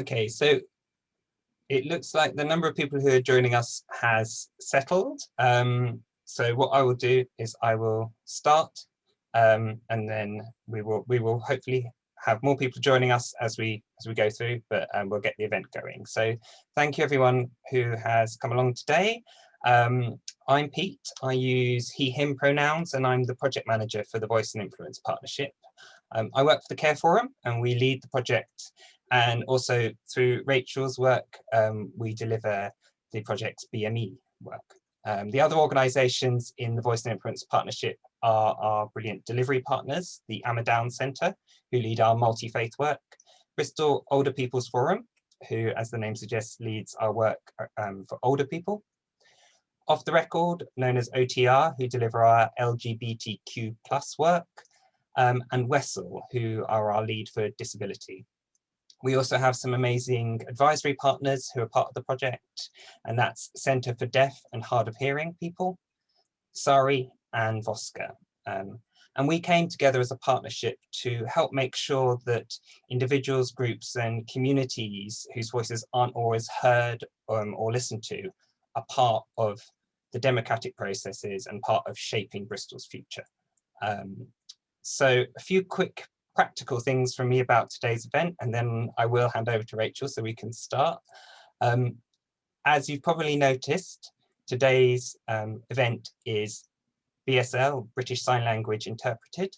Okay, so it looks like the number of people who are joining us has settled. So what I will do is I will start, and then we will hopefully have more people joining us as we go through, but we'll get the event going. So thank you everyone who has come along today. I'm Pete. I use he, him pronouns, and I'm the project manager for the Voice and Influence Partnership. I work for the Care Forum and we lead the project, and also through Rachel's work, we deliver the project's BME work. The other organisations in the Voice and Influence Partnership are our brilliant delivery partners, the Amadown Centre, who lead our multi-faith work, Bristol Older People's Forum, who, as the name suggests, leads our work for older people, Off the Record, known as OTR, who deliver our LGBTQ+ work, and Wessel, who are our lead for disability. We also have some amazing advisory partners who are part of the project, and that's Centre for Deaf and Hard of Hearing People, SARI and VOSCA. And we came together as a partnership to help make sure that individuals, groups and communities whose voices aren't always heard or listened to are part of the democratic processes and part of shaping Bristol's future. So a few quick practical things from me about today's event, and then I will hand over to Rachel so we can start. As you've probably noticed, today's event is BSL, British Sign Language interpreted.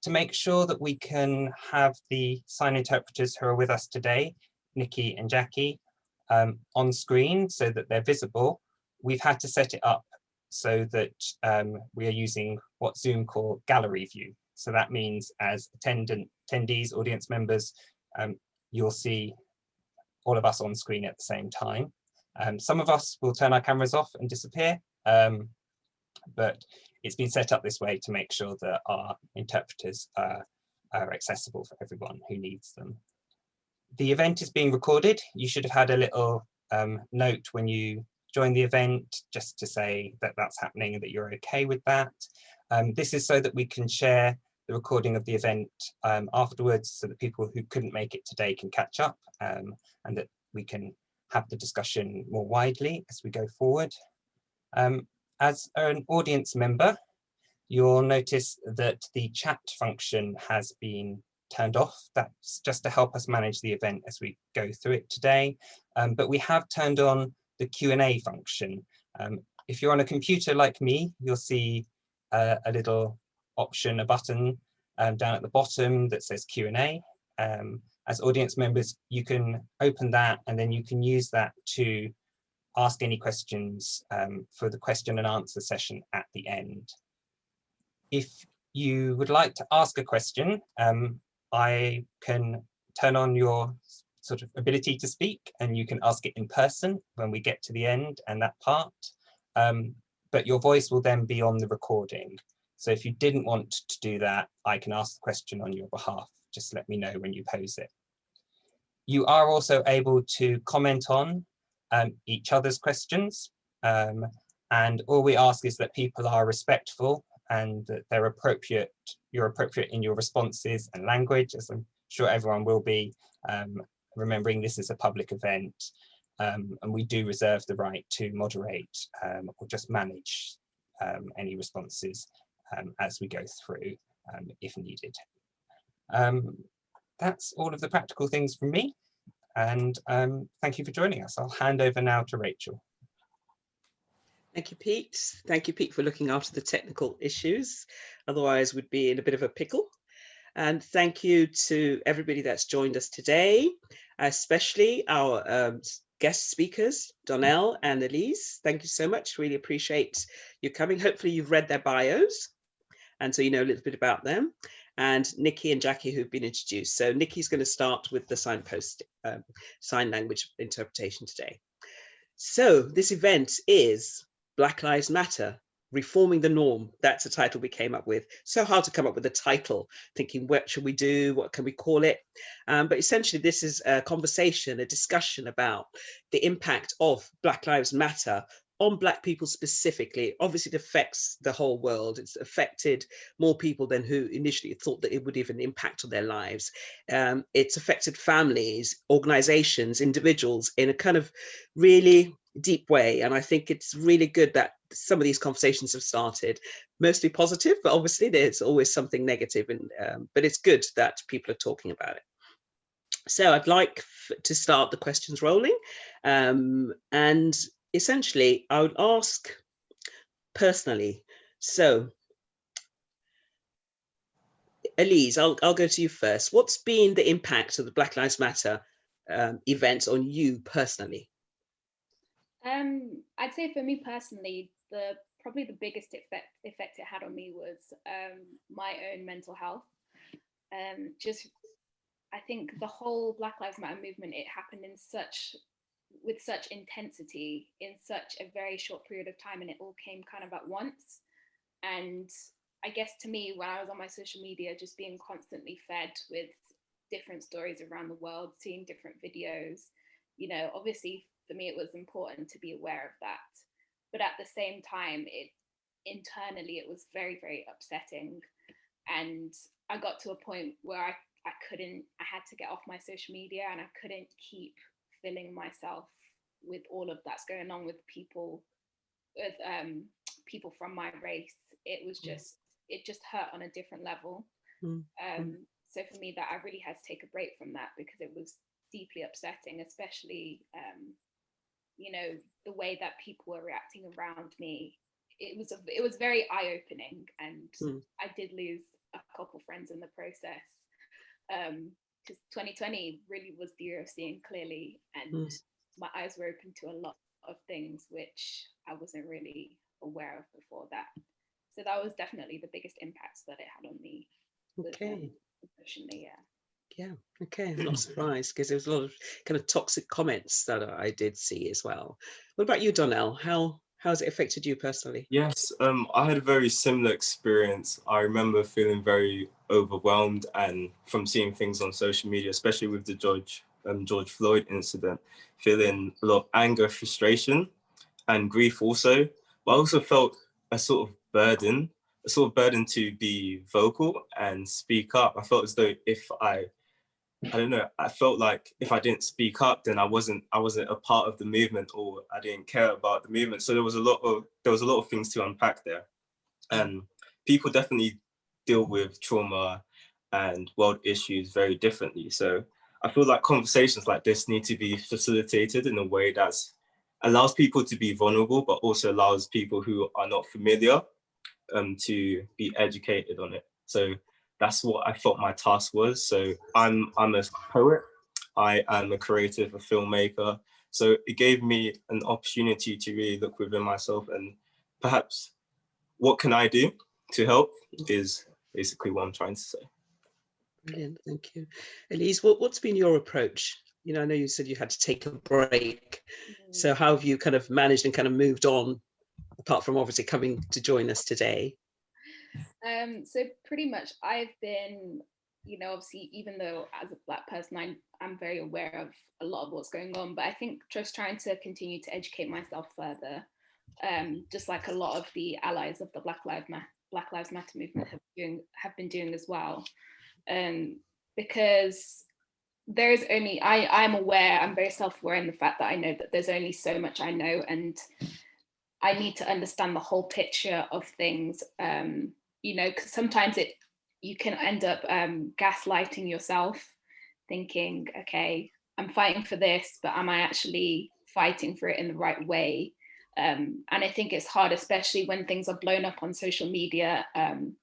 To make sure that we can have the sign interpreters who are with us today, Nikki and Jackie, on screen so that they're visible, we've had to set it up so that we are using what Zoom call gallery view. So that means as attendees, audience members, you'll see all of us on screen at the same time. Some of us will turn our cameras off and disappear, but it's been set up this way to make sure that our interpreters are accessible for everyone who needs them. The event is being recorded. You should have had a little note when you join the event just to say that that's happening and that you're okay with that. This is so that we can share the recording of the event afterwards, so that people who couldn't make it today can catch up, and that we can have the discussion more widely as we go forward. As an audience member, you'll notice that the chat function has been turned off. That's just to help us manage the event as we go through it today. But we have turned on the Q&A function. If you're on a computer like me, you'll see a little option, a button down at the bottom that says Q&A. As audience members, you can open that and then you can use that to ask any questions for the question and answer session at the end. If you would like to ask a question, I can turn on your sort of ability to speak and you can ask it in person when we get to the end and that part. But your voice will then be on the recording. So if you didn't want to do that, I can ask the question on your behalf. Just let me know when you pose it. You are also able to comment on each other's questions. And all we ask is that people are respectful and that they're appropriate, you're appropriate in your responses and language, as I'm sure everyone will be, remembering this is a public event. And we do reserve the right to moderate or just manage any responses as we go through if needed. That's all of the practical things from me. And thank you for joining us. I'll hand over now to Rachel. Thank you, Pete. Thank you, Pete, for looking after the technical issues. Otherwise, we'd be in a bit of a pickle. And thank you to everybody that's joined us today, especially our guest speakers, Donnell and Elise. Thank you so much. Really appreciate you coming. Hopefully you've read their bios, and so you know a little bit about them. And Nikki and Jackie, who've been introduced. So Nikki's going to start with the sign language interpretation today. So this event is Black Lives Matter, Reforming the Norm. That's a title we came up with. So hard to come up with a title, thinking what should we do, what can we call it? But essentially this is a conversation, a discussion about the impact of Black Lives Matter on Black people specifically, obviously it affects the whole world. It's affected more people than who initially thought that it would even impact on their lives. It's affected families, organizations, individuals in a kind of really deep way. And I think it's really good that some of these conversations have started, mostly positive, but obviously there's always something negative. But it's good that people are talking about it. So I'd like to start the questions rolling. And essentially, I would ask personally. So, Elise, I'll go to you first. What's been the impact of the Black Lives Matter events on you personally? I'd say for me personally, probably the biggest effect it had on me was my own mental health. Just I think the whole Black Lives Matter movement, it happened with such intensity in such a very short period of time, and it all came kind of at once. And I guess to me, when I was on my social media, just being constantly fed with different stories around the world, seeing different videos, obviously for me, it was important to be aware of that. But at the same time, internally, it was very, very upsetting. And I got to a point where I had to get off my social media, and I couldn't keep filling myself with all of that's going on with people from my race. It was it just hurt on a different level. So for me, that I really had to take a break from that, because it was deeply upsetting, especially the way that people were reacting around me. It was very eye-opening, and I did lose a couple friends in the process, because 2020 really was the year of seeing clearly, and my eyes were open to a lot of things which I wasn't really aware of before that. So that was definitely the biggest impacts that it had on me. Okay. Emotionally, yeah. Yeah, okay, I'm not surprised, because there was a lot of kind of toxic comments that I did see as well. What about you, Donnell? How has it affected you personally? Yes, I had a very similar experience. I remember feeling very overwhelmed, and from seeing things on social media, especially with the George Floyd incident, feeling a lot of anger, frustration, and grief also. But I also felt a sort of burden to be vocal and speak up. I felt as though if I don't know, I felt like if I didn't speak up, then I wasn't a part of the movement, or I didn't care about the movement. So there was a lot of things to unpack there. And people definitely deal with trauma and world issues very differently. So I feel like conversations like this need to be facilitated in a way that allows people to be vulnerable, but also allows people who are not familiar to be educated on it. So that's what I thought my task was. So I'm a poet, I am a creative, a filmmaker. So it gave me an opportunity to really look within myself, and perhaps what can I do to help is basically what I'm trying to say. Brilliant, thank you. Elise, what's been your approach? I know you said you had to take a break. So how have you kind of managed and kind of moved on, apart from obviously coming to join us today? So pretty much I've been, obviously, even though as a Black person, I'm very aware of a lot of what's going on, but I think just trying to continue to educate myself further, just like a lot of the allies of the Black Lives Matter movement have been doing as well. Because there's only, I'm aware, I'm very self-aware in the fact that I know that there's only so much I know, and I need to understand the whole picture of things, because sometimes you can end up gaslighting yourself, thinking, okay, I'm fighting for this, but am I actually fighting for it in the right way? And I think it's hard, especially when things are blown up on social media.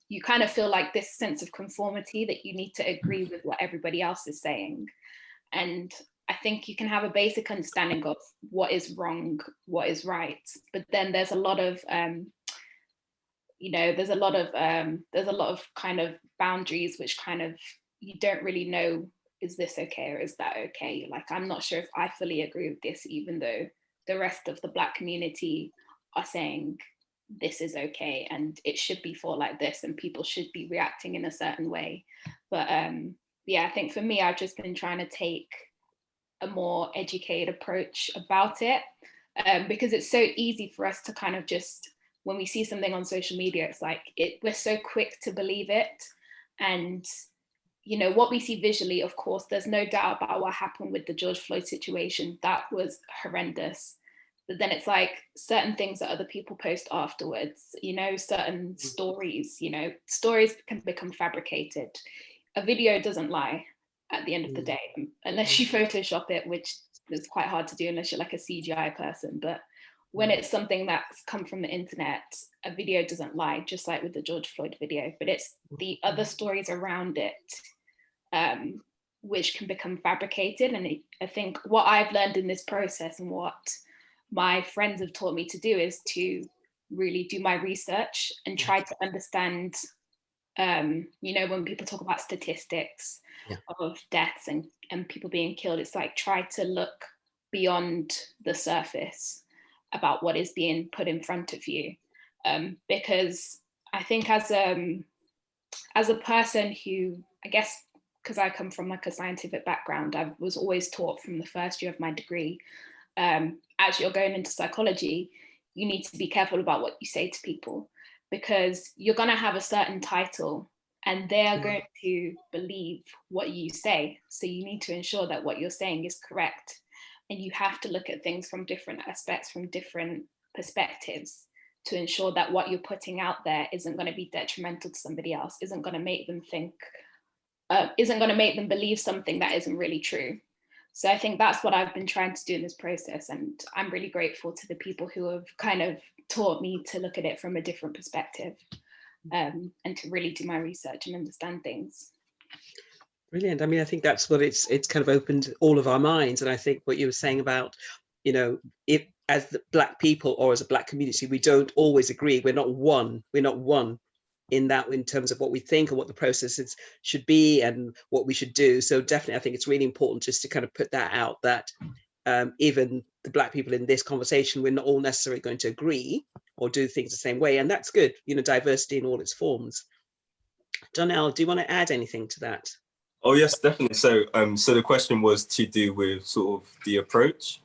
You kind of feel like this sense of conformity, that you need to agree with what everybody else is saying. And I think you can have a basic understanding of what is wrong, what is right, but then there's a lot of there's a lot of kind of boundaries which kind of you don't really know, is this okay or is that okay? Like, I'm not sure if I fully agree with this, even though the rest of the Black community are saying this is okay and it should be for like this and people should be reacting in a certain way. But yeah, I think for me, I've just been trying to take a more educated approach about it. because it's so easy for us to kind of just, when we see something on social media, it's like we're so quick to believe it. And you know, what we see visually, of course, there's no doubt about what happened with the George Floyd situation. That was horrendous. But then it's like certain things that other people post afterwards, you know, certain stories, you know, stories can become fabricated. A video doesn't lie at the end of the day, unless you Photoshop it, which is quite hard to do unless you're like a CGI person. But when it's something that's come from the internet, a video doesn't lie, just like with the George Floyd video, but it's the other stories around it which can become fabricated. And I think what I've learned in this process and what my friends have taught me to do is to really do my research and try to understand, you know, when people talk about statistics of deaths and people being killed, it's like try to look beyond the surface about what is being put in front of you. Because I think as a person who, I guess, because I come from like a scientific background, I was always taught from the first year of my degree, as you're going into psychology, you need to be careful about what you say to people, because you're going to have a certain title and they are going to believe what you say. So you need to ensure that what you're saying is correct. And you have to look at things from different aspects, from different perspectives, to ensure that what you're putting out there isn't going to be detrimental to somebody else, isn't going to make them think, isn't going to make them believe something that isn't really true. So I think that's what I've been trying to do in this process. And I'm really grateful to the people who have kind of taught me to look at it from a different perspective, and to really do my research and understand things. Brilliant. I mean, I think that's what it's kind of opened all of our minds. And I think what you were saying about, you know, if as the Black people or as a Black community, we don't always agree. We're not one in that, in terms of what we think and what the processes should be and what we should do. So definitely, I think it's really important just to kind of put that out, that even the Black people in this conversation, we're not all necessarily going to agree or do things the same way. And that's good, you know, diversity in all its forms. Donnell, do you want to add anything to that? Oh yes, definitely. So so the question was to do with sort of the approach.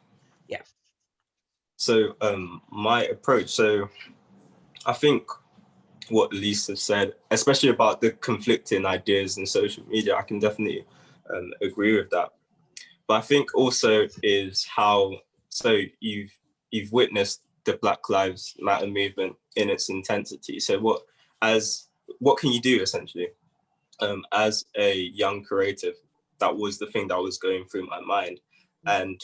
Yeah. So my approach, so I think what Lisa said, especially about the conflicting ideas in social media, I can definitely agree with that. But I think also is how, so you've witnessed the Black Lives Matter movement in its intensity. So what can you do essentially? As a young creative, that was the thing that was going through my mind. And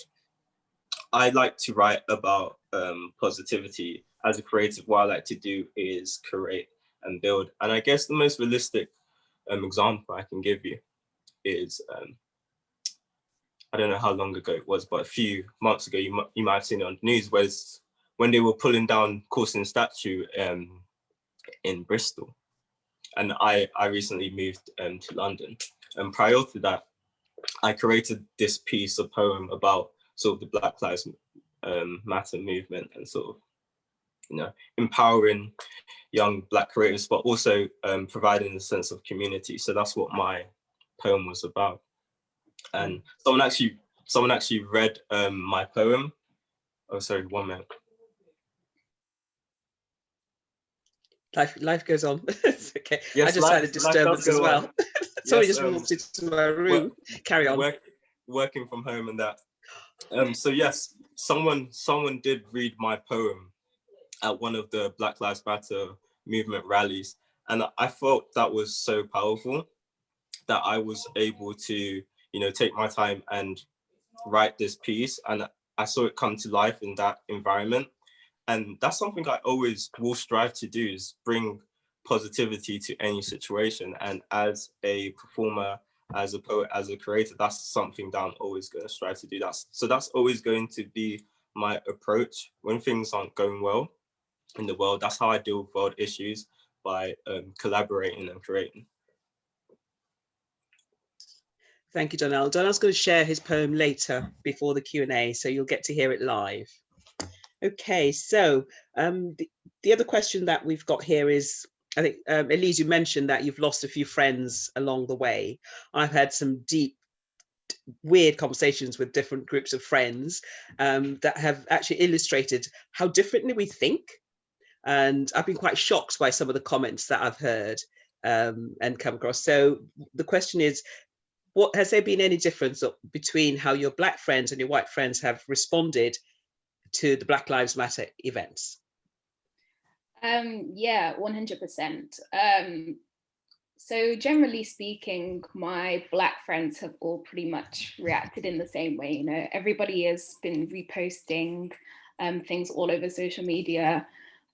I like to write about positivity. As a creative, what I like to do is create and build. And I guess the most realistic example I can give you is, I don't know how long ago it was, but a few months ago, you might have seen it on the news, was when they were pulling down Coulson statue in Bristol. And I recently moved to London. And prior to that, I created this piece, a poem about sort of the Black Lives Matter movement and sort of, you know, empowering young Black creators, but also providing a sense of community. So that's what my poem was about. And someone actually read my poem. Oh, sorry, 1 minute. Life goes on. It's okay. Yes, I just had a disturbance as well. Somebody just walked into my room. Carry on. Working from home and that. So yes, someone did read my poem at one of the Black Lives Matter movement rallies, and I felt that was so powerful that I was able to, you know, take my time and write this piece, and I saw it come to life in that environment. And that's something I always will strive to do, is bring positivity to any situation. And as a performer, as a poet, as a creator, that's something that I'm always going to strive to do. That's always going to be my approach when things aren't going well in the world. That's how I deal with world issues, by collaborating and creating. Thank you, Donnell. Donnell's going to share his poem later before the Q&A, so you'll get to hear it live. Okay, so the other question that we've got here is, I think, Elise, you mentioned that you've lost a few friends along the way. I've had some deep weird conversations with different groups of friends that have actually illustrated how differently we think. And I've been quite shocked by some of the comments that I've heard and come across. So the question is, what has there been any difference between how your Black friends and your white friends have responded to the Black Lives Matter events? Yeah, 100%. So generally speaking, my Black friends have all pretty much reacted in the same way. You know, everybody has been reposting things all over social media.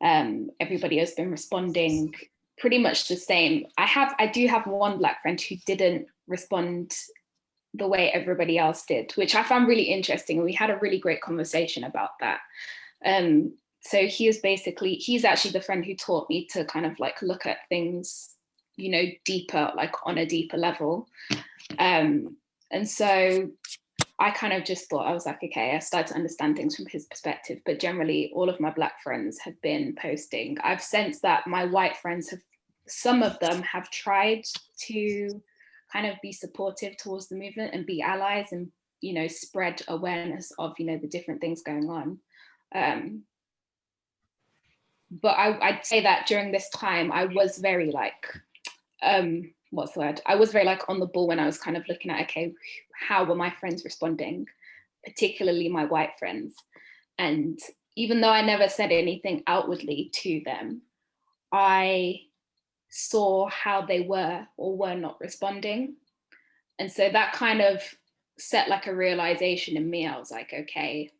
Everybody has been responding pretty much the same. I do have one Black friend who didn't respond the way everybody else did, which I found really interesting. And we had a really great conversation about that. So he's actually the friend who taught me to kind of like look at things, you know, deeper, like on a deeper level. And so I kind of just thought, I was like, okay, I started to understand things from his perspective, but generally all of my Black friends have been posting. I've sensed that my white friends some of them have tried to kind of be supportive towards the movement and be allies and, you know, spread awareness of, you know, the different things going on. But I'd say that during this time, I was very like, what's the word? I was very like on the ball when I was kind of looking at, okay, how were my friends responding, particularly my white friends? And even though I never said anything outwardly to them, I saw how they were or were not responding. And so that kind of set like a realization in me. I was like, okay,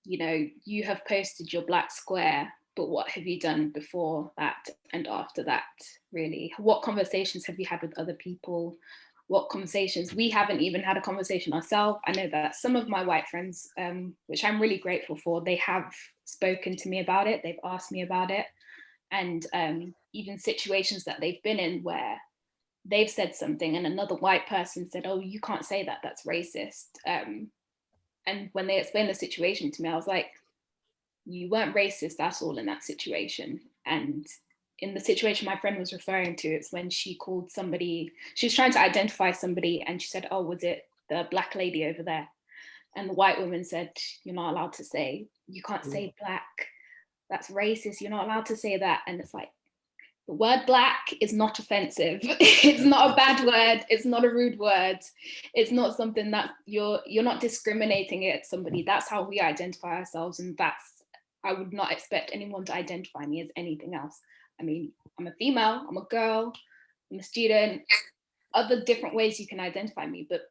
you know, you have posted your Black square, but what have you done before that and after that, really? What conversations have you had with other people? What conversations? We haven't even had a conversation ourselves. I know that some of my white friends, which I'm really grateful for, they have spoken to me about it. They've asked me about it. And even situations that they've been in where they've said something and another white person said, oh, you can't say that, that's racist. And when they explained the situation to me, I was like, you weren't racist at all in that situation. And in the situation my friend was referring to, it's when she called somebody, she was trying to identify somebody and she said, oh, was it the Black lady over there? And the white woman said, you're not allowed to say, you can't say Black, that's racist, you're not allowed to say that. And it's like, the word Black is not offensive. It's not a bad word. It's not a rude word. It's not something that you're not discriminating at somebody. That's how we identify ourselves. And I would not expect anyone to identify me as anything else. I mean, I'm a female, I'm a girl, I'm a student, other different ways you can identify me, but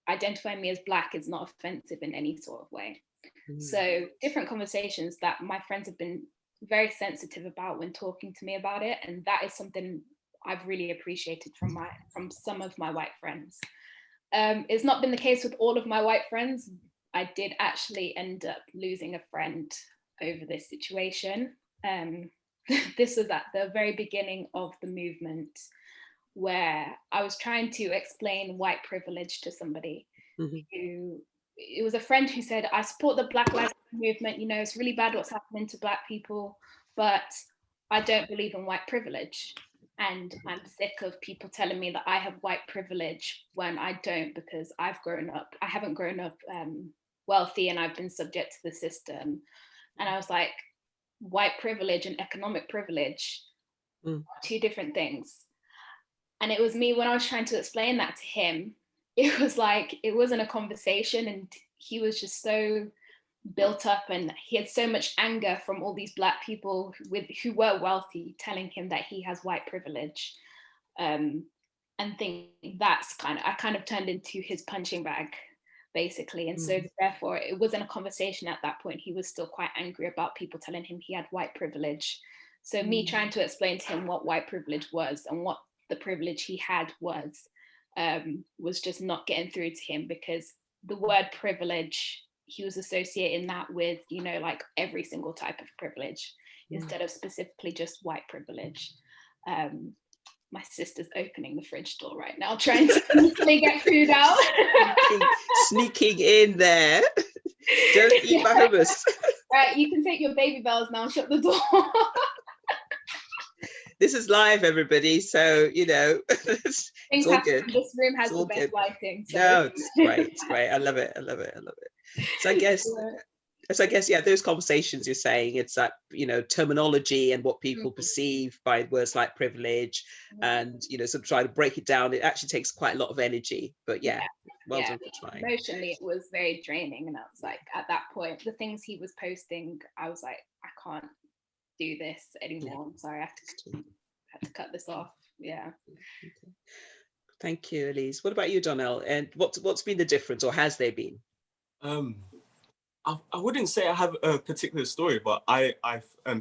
identifying me as Black is not offensive in any sort of way. So different conversations that my friends have been very sensitive about when talking to me about it. And that is something I've really appreciated from some of my white friends. It's not been the case with all of my white friends. I did actually end up losing a friend over this situation. This was at the very beginning of the movement where I was trying to explain white privilege to somebody who, it was a friend who said, I support the Black Lives Matter movement, you know, it's really bad what's happening to Black people, but I don't believe in white privilege. And I'm sick of people telling me that I have white privilege when I don't, because I haven't grown up wealthy and I've been subject to the system. And I was like, white privilege and economic privilege are two different things. And it was me, when I was trying to explain that to him, it was like, it wasn't a conversation, and he was just so built up and he had so much anger from all these Black people who were wealthy telling him that he has white privilege. And think I kind of turned into his punching bag, basically. And so therefore it wasn't a conversation at that point. He was still quite angry about people telling him he had white privilege. So me trying to explain to him what white privilege was and what the privilege he had was just not getting through to him, because the word privilege, he was associating that with, you know, like every single type of privilege instead of specifically just white privilege. My sister's opening the fridge door right now, trying to get food out. Sneaking in there. Don't eat my hummus. Right, you can take your baby bells now, shut the door. this is live, everybody. So, you know, it's Things all happen. good. This room has It's the all best good. lighting. So. No, it's great. It's great. I love it. I love it. I love it. So I guess, yeah, those conversations you're saying, it's that, you know, terminology and what people perceive by words like privilege, and, you know, sort of try to break it down. It actually takes quite a lot of energy, but yeah, well done for trying. Emotionally, it was very draining. And I was like, at that point, the things he was posting, I was like, I can't do this anymore. I'm sorry, I had to cut this off. Yeah. Okay. Thank you, Elise. What about you, Donnell? And what's been the difference, or has there been? I wouldn't say I have a particular story, but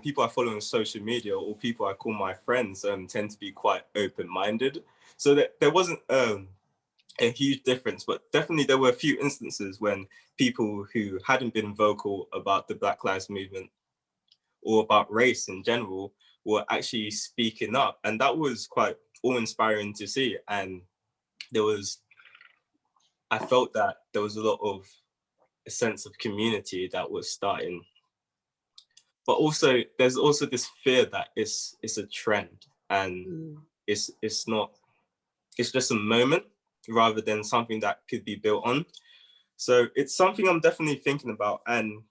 people I follow on social media, or people I call my friends, tend to be quite open-minded. So that there wasn't a huge difference, but definitely there were a few instances when people who hadn't been vocal about the Black Lives Movement or about race in general were actually speaking up, and that was quite awe-inspiring to see. And I felt that there was a sense of community that was starting. But also, there's also this fear that it's a trend, and it's just a moment rather than something that could be built on. So it's something I'm definitely thinking about, and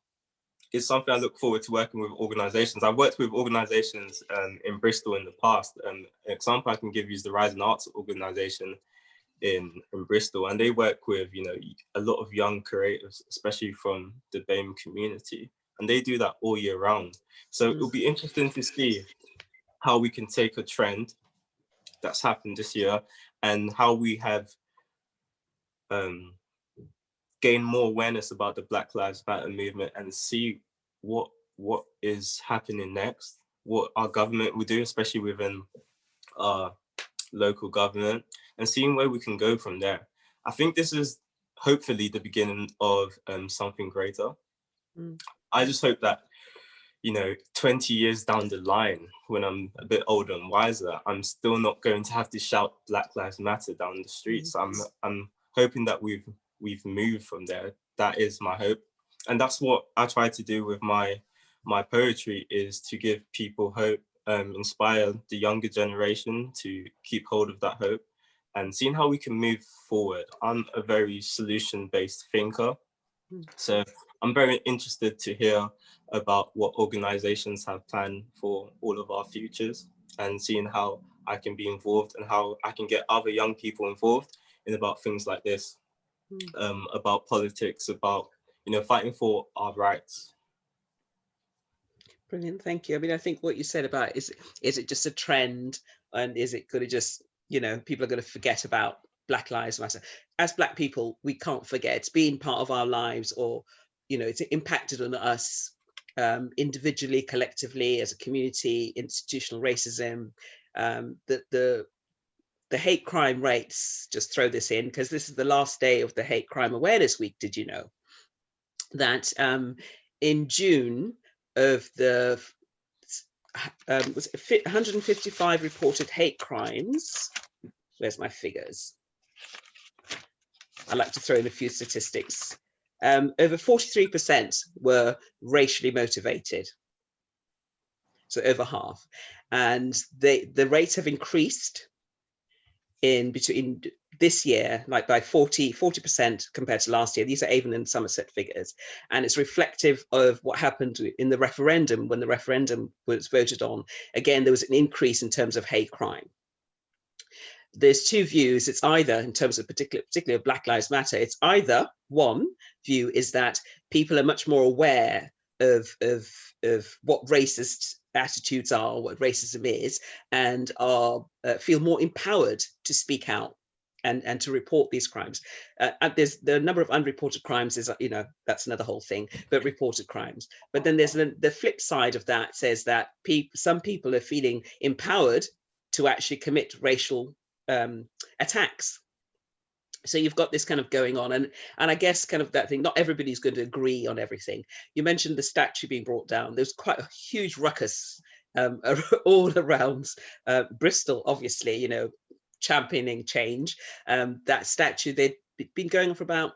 it's something I look forward to working with organizations. I've worked with organizations in Bristol in the past. An example I can give you is the Rising Arts organization in Bristol, and they work with, you know, a lot of young creatives, especially from the BAME community, and they do that all year round. So it'll be interesting to see how we can take a trend that's happened this year and how we have gained more awareness about the Black Lives Matter movement, and see what is happening next, what our government will do, especially within our local government, and seeing where we can go from there. I think this is hopefully the beginning of something greater. I just hope that, you know, 20 years down the line, when I'm a bit older and wiser, I'm still not going to have to shout Black Lives Matter down the streets. I'm hoping that we've moved from there. That is my hope. And that's what I try to do with my poetry, is to give people hope, inspire the younger generation to keep hold of that hope, and seeing how we can move forward. I'm a very solution-based thinker. So I'm very interested to hear about what organizations have planned for all of our futures, and seeing how I can be involved and how I can get other young people involved in about things like this, about politics, about, you know, fighting for our rights. Brilliant, thank you. I mean, I think what you said about is it just a trend, and is it going to just, you know, people are going to forget about Black Lives Matter? As Black people, we can't forget. It's been part of our lives, or, you know, it's impacted on us individually, collectively, as a community. Institutional racism, the hate crime rates, just throw this in because this is the last day of the Hate Crime Awareness Week. Did you know that in June of the 155 reported hate crimes? Where's my figures? I like to throw in a few statistics. Over 43% were racially motivated, so over half, and the rates have increased in between this year, like by 40% compared to last year. These are Avon and Somerset figures, and it's reflective of what happened in the referendum. When the referendum was voted on, again, there was an increase in terms of hate crime. There's two views. It's either, in terms of particularly of Black Lives Matter, it's either, one view is that people are much more aware of what racist attitudes are, what racism is, and are feel more empowered to speak out and to report these crimes. And there's the number of unreported crimes is, you know, that's another whole thing, but reported crimes. But then there's the flip side of that, says that some people are feeling empowered to actually commit racial attacks. So you've got this kind of going on, and I guess kind of that thing, not everybody's going to agree on everything. You mentioned the statue being brought down. There's quite a huge ruckus all around Bristol, obviously, you know, championing change. That statue, they'd been going on for about,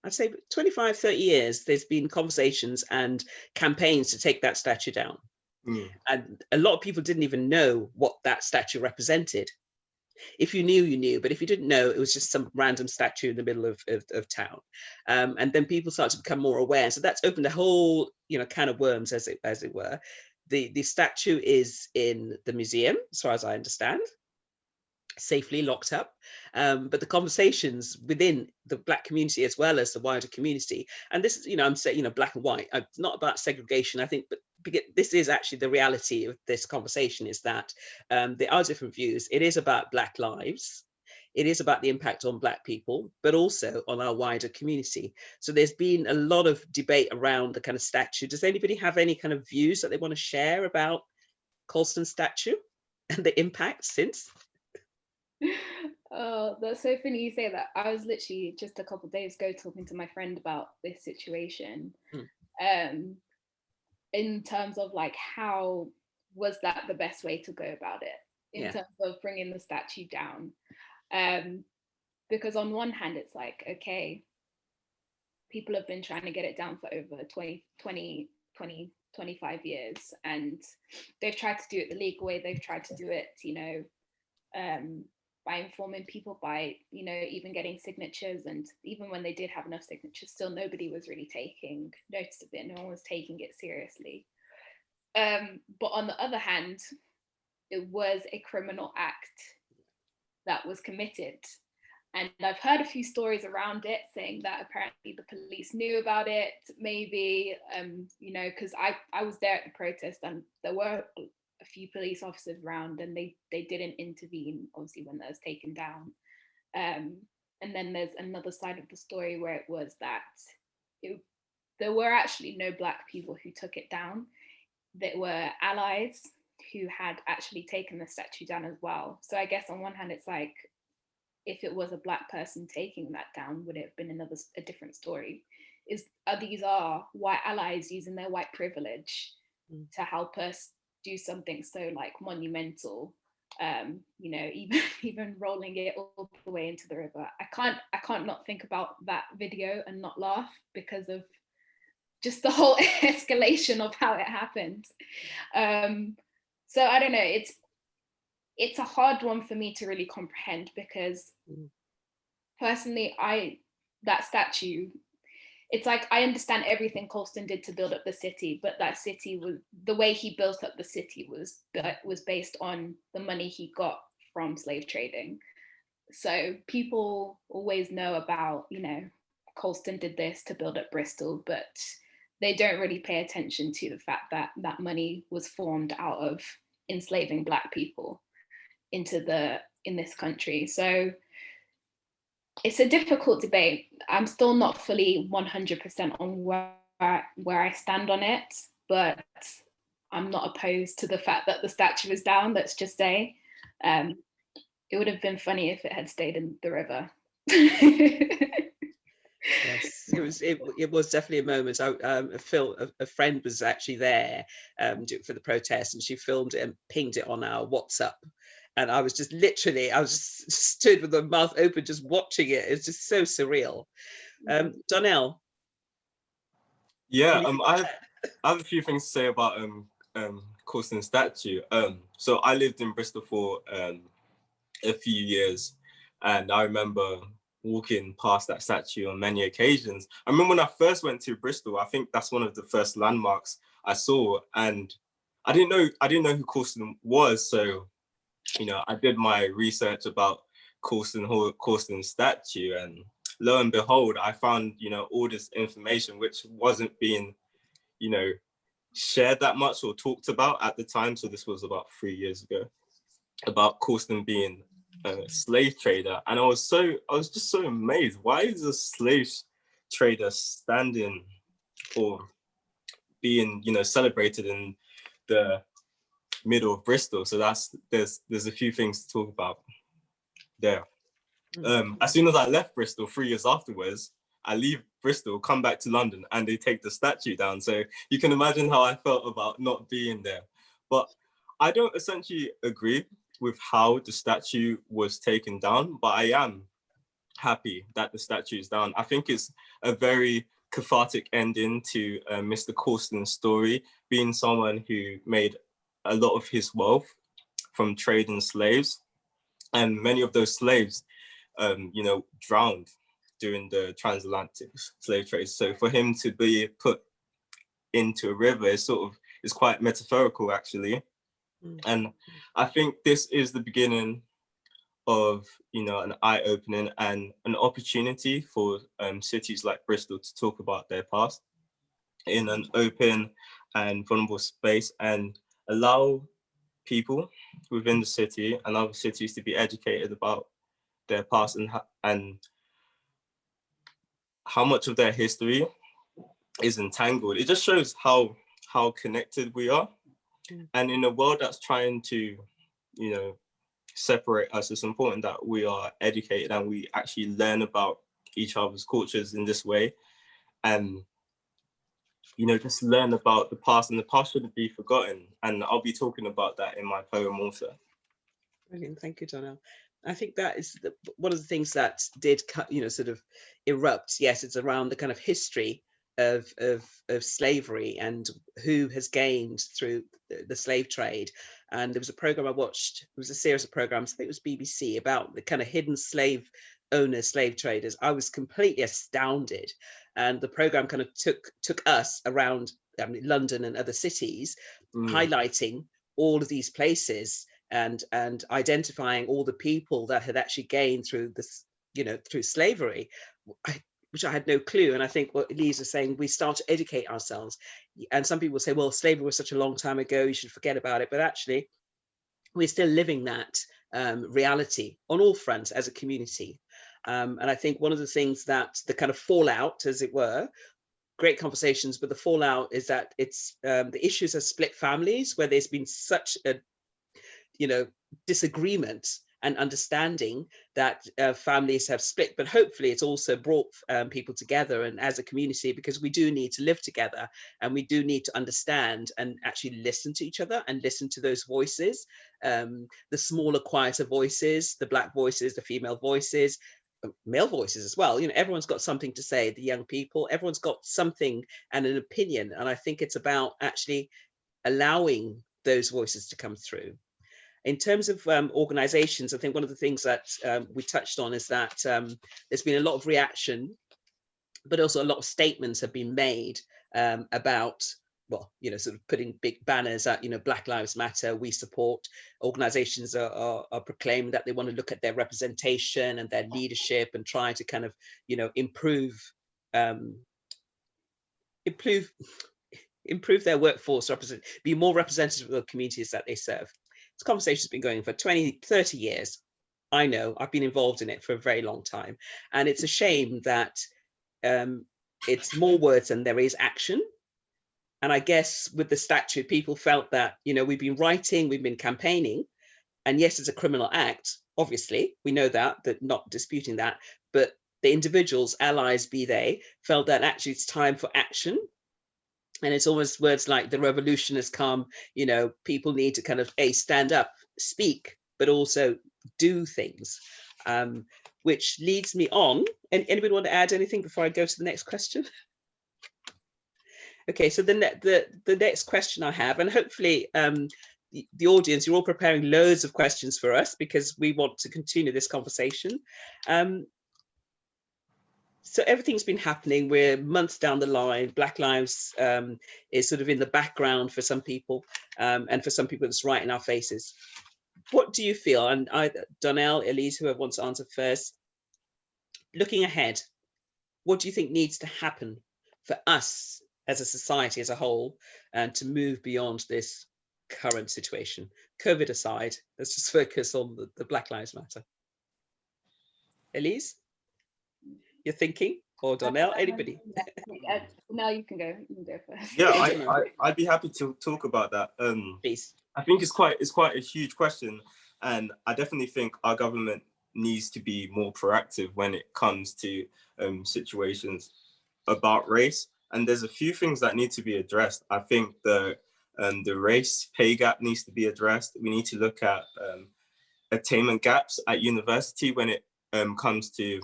I'd say 25, 30 years. There's been conversations and campaigns to take that statue down. Mm. And a lot of people didn't even know what that statue represented. If you knew, you knew, but if you didn't know, it was just some random statue in the middle of town. And then people started to become more aware. So that's opened a whole, can of worms, as it were. The statue is in the museum, as far as I understand, safely locked up. But the conversations within the Black community as well as the wider community, and this is, I'm saying, black and white, it's not about segregation, I think, but this is actually the reality of this conversation, is that there are different views. It is about Black lives. It is about the impact on Black people, but also on our wider community. So there's been a lot of debate around the kind of statue. Does anybody have any kind of views that they want to share about Colston statue and the impact since? Oh, that's so funny you say that. I was literally just a couple of days ago talking to my friend about this situation. In terms of like, how was that the best way to go about it in terms of bringing the statue down? Because on one hand, it's like, okay, people have been trying to get it down for over 25 years, and they've tried to do it the legal way. They've tried to do it, by informing people, by, even getting signatures. And even when they did have enough signatures, still nobody was really taking notice of it. No one was taking it seriously. But on the other hand, it was a criminal act that was committed. And I've heard a few stories around it saying that apparently the police knew about it, maybe, because I was there at the protest, and there were a few police officers around, and they didn't intervene, obviously, when that was taken down. And then there's another side of the story where it was that there were actually no Black people who took it down. There were allies who had actually taken the statue down as well. So I guess on one hand, it's like, if it was a Black person taking that down, would it have been a different story? These are white allies using their white privilege to help us do something so like monumental, even rolling it all the way into the river. I can't not think about that video and not laugh because of just the whole escalation of how it happened. So I don't know, it's a hard one for me to really comprehend, because personally, that statue, it's like, I understand everything Colston did to build up the city, but that city was, the way he built up the city was based on the money he got from slave trading. So people always know about, Colston did this to build up Bristol, but they don't really pay attention to the fact that that money was formed out of enslaving Black people in this country. So it's a difficult debate. I'm still not fully 100% on where I stand on it, but I'm not opposed to the fact that the statue is down, let's just say. It would have been funny if it had stayed in the river. Yes, it was definitely a moment. A friend was actually there for the protest, and she filmed it and pinged it on our WhatsApp. And I was just stood with my mouth open, just watching it. It's just so surreal. Donnell. Yeah, I have a few things to say about Colston statue. So I lived in Bristol for a few years, and I remember walking past that statue on many occasions. I remember when I first went to Bristol, I think that's one of the first landmarks I saw, and I didn't know who Colston was. So, I did my research about Colston statue, and lo and behold, I found, all this information which wasn't being, shared that much or talked about at the time. So this was about 3 years ago, about Colston being a slave trader. And I was just so amazed. Why is a slave trader standing or being, celebrated in the middle of Bristol? So there's a few things to talk about there. As soon as I left Bristol 3 years afterwards, I leave Bristol, come back to London, and they take the statue down. So you can imagine how I felt about not being there. But I don't essentially agree with how the statue was taken down, but I am happy that the statue is down. I think it's a very cathartic ending to Mr. Corsten's story, being someone who made a lot of his wealth from trading slaves, and many of those slaves, drowned during the transatlantic slave trade. So for him to be put into a river is quite metaphorical, actually. And I think this is the beginning of an eye-opening and an opportunity for cities like Bristol to talk about their past in an open and vulnerable space, and allow people within the city and other cities to be educated about their past and how much of their history is entangled. It just shows how connected we are. And in a world that's trying to, separate us, it's important that we are educated and we actually learn about each other's cultures in this way. And, just learn about the past, and the past shouldn't be forgotten. And I'll be talking about that in my poem also. Brilliant, thank you, Donnell. I think that is one of the things that did, sort of erupt. Yes, it's around the kind of history of slavery and who has gained through the slave trade. And there was a program I watched, it was a series of programs, I think it was BBC, about the kind of hidden slave owners, slave traders. I was completely astounded. And the program kind of took us around London and other cities, highlighting all of these places and identifying all the people that had actually gained through this, through slavery, which I had no clue. And I think what Elise is saying, we start to educate ourselves. And some people say, well, slavery was such a long time ago, you should forget about it. But actually, we're still living that reality on all fronts as a community. And I think one of the things that the kind of fallout, as it were, great conversations, but the fallout is that it's the issues have split families, where there's been such a disagreement and understanding that families have split, but hopefully it's also brought people together and as a community, because we do need to live together and we do need to understand and actually listen to each other and listen to those voices, the smaller, quieter voices, the Black voices, the female voices, male voices as well. Everyone's got something to say, the young people, everyone's got something and an opinion. And I think it's about actually allowing those voices to come through. In terms of organizations, I think one of the things that we touched on is that there's been a lot of reaction, but also a lot of statements have been made about, well, sort of putting big banners at, Black Lives Matter, we support. Organizations are proclaiming that they want to look at their representation and their leadership and try to kind of, improve their workforce, be more representative of the communities that they serve. This conversation's been going for 20, 30 years. I know, I've been involved in it for a very long time. And it's a shame that it's more words than there is action. And I guess with the statute, people felt that, we've been writing, we've been campaigning, and yes, it's a criminal act, obviously, we know that, not disputing that, but the individuals, allies be they, felt that actually it's time for action. And it's almost words like the revolution has come, people need to kind of stand up, speak, but also do things, which leads me on. And anybody want to add anything before I go to the next question? Okay, so the next question I have, and hopefully the audience, you're all preparing loads of questions for us because we want to continue this conversation. So everything's been happening. We're months down the line. Black Lives is sort of in the background for some people, and for some people it's right in our faces. What do you feel? And Donnell, Elise, whoever wants to answer first, looking ahead, what do you think needs to happen for us as a society as a whole and to move beyond this current situation? COVID aside, let's just focus on the Black Lives Matter. Elise? You're thinking, or Donnell, anybody? No, you can go. You can go first. Yeah, I'd be happy to talk about that. Please. I think it's quite a huge question, and I definitely think our government needs to be more proactive when it comes to situations about race. And there's a few things that need to be addressed. I think the race pay gap needs to be addressed. We need to look at attainment gaps at university when it comes to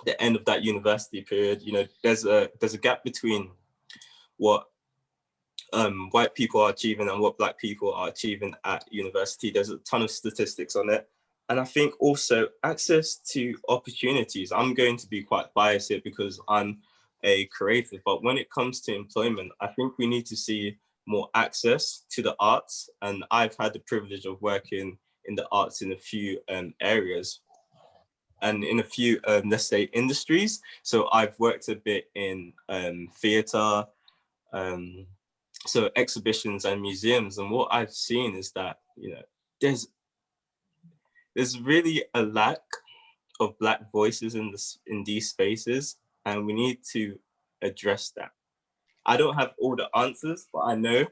the end of that university period, you know, there's a gap between what white people are achieving and what Black people are achieving at university. There's a ton of statistics on it. And I think also access to opportunities. I'm going to be quite biased here because I'm a creative, but when it comes to employment, I think we need to see more access to the arts. And I've had the privilege of working in the arts in a few areas and in a few, let's say, industries. So I've worked a bit in theatre, so exhibitions and museums. And what I've seen is that, you know, there's really a lack of Black voices in these spaces, and we need to address that. I don't have all the answers, but I know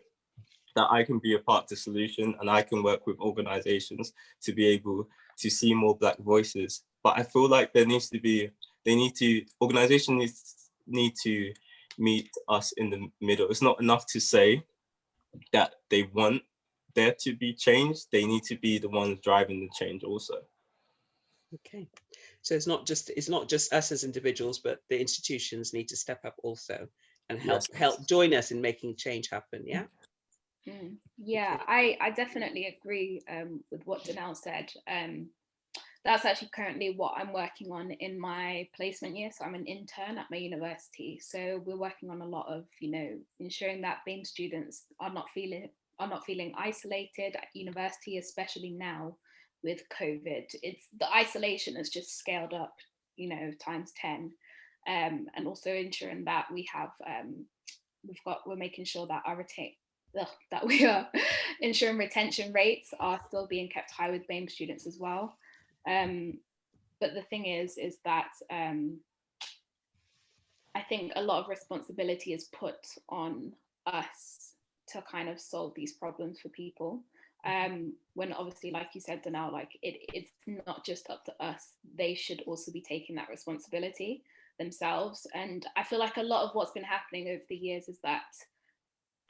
that I can be a part of the solution, and I can work with organizations to be able to see more Black voices. But I feel like organizations need to meet us in the middle. It's not enough to say that they want there to be change. They need to be the ones driving the change also. Okay, so it's not just us as individuals, but the institutions need to step up also and help join us in making change happen. Yeah. Yeah, I definitely agree with what Danelle said. That's actually currently what I'm working on in my placement year. So I'm an intern at my university. So we're working on a lot of, you know, ensuring that BAME students are not feeling isolated at university, especially now with COVID. It's the isolation has just scaled up, you know, times 10. And also ensuring that we have we're making sure that we are ensuring retention rates are still being kept high with BAME students as well. But the thing is that I think a lot of responsibility is put on us to kind of solve these problems for people. When obviously, like you said, Danelle, like it's not just up to us. They should also be taking that responsibility themselves. And I feel like a lot of what's been happening over the years is that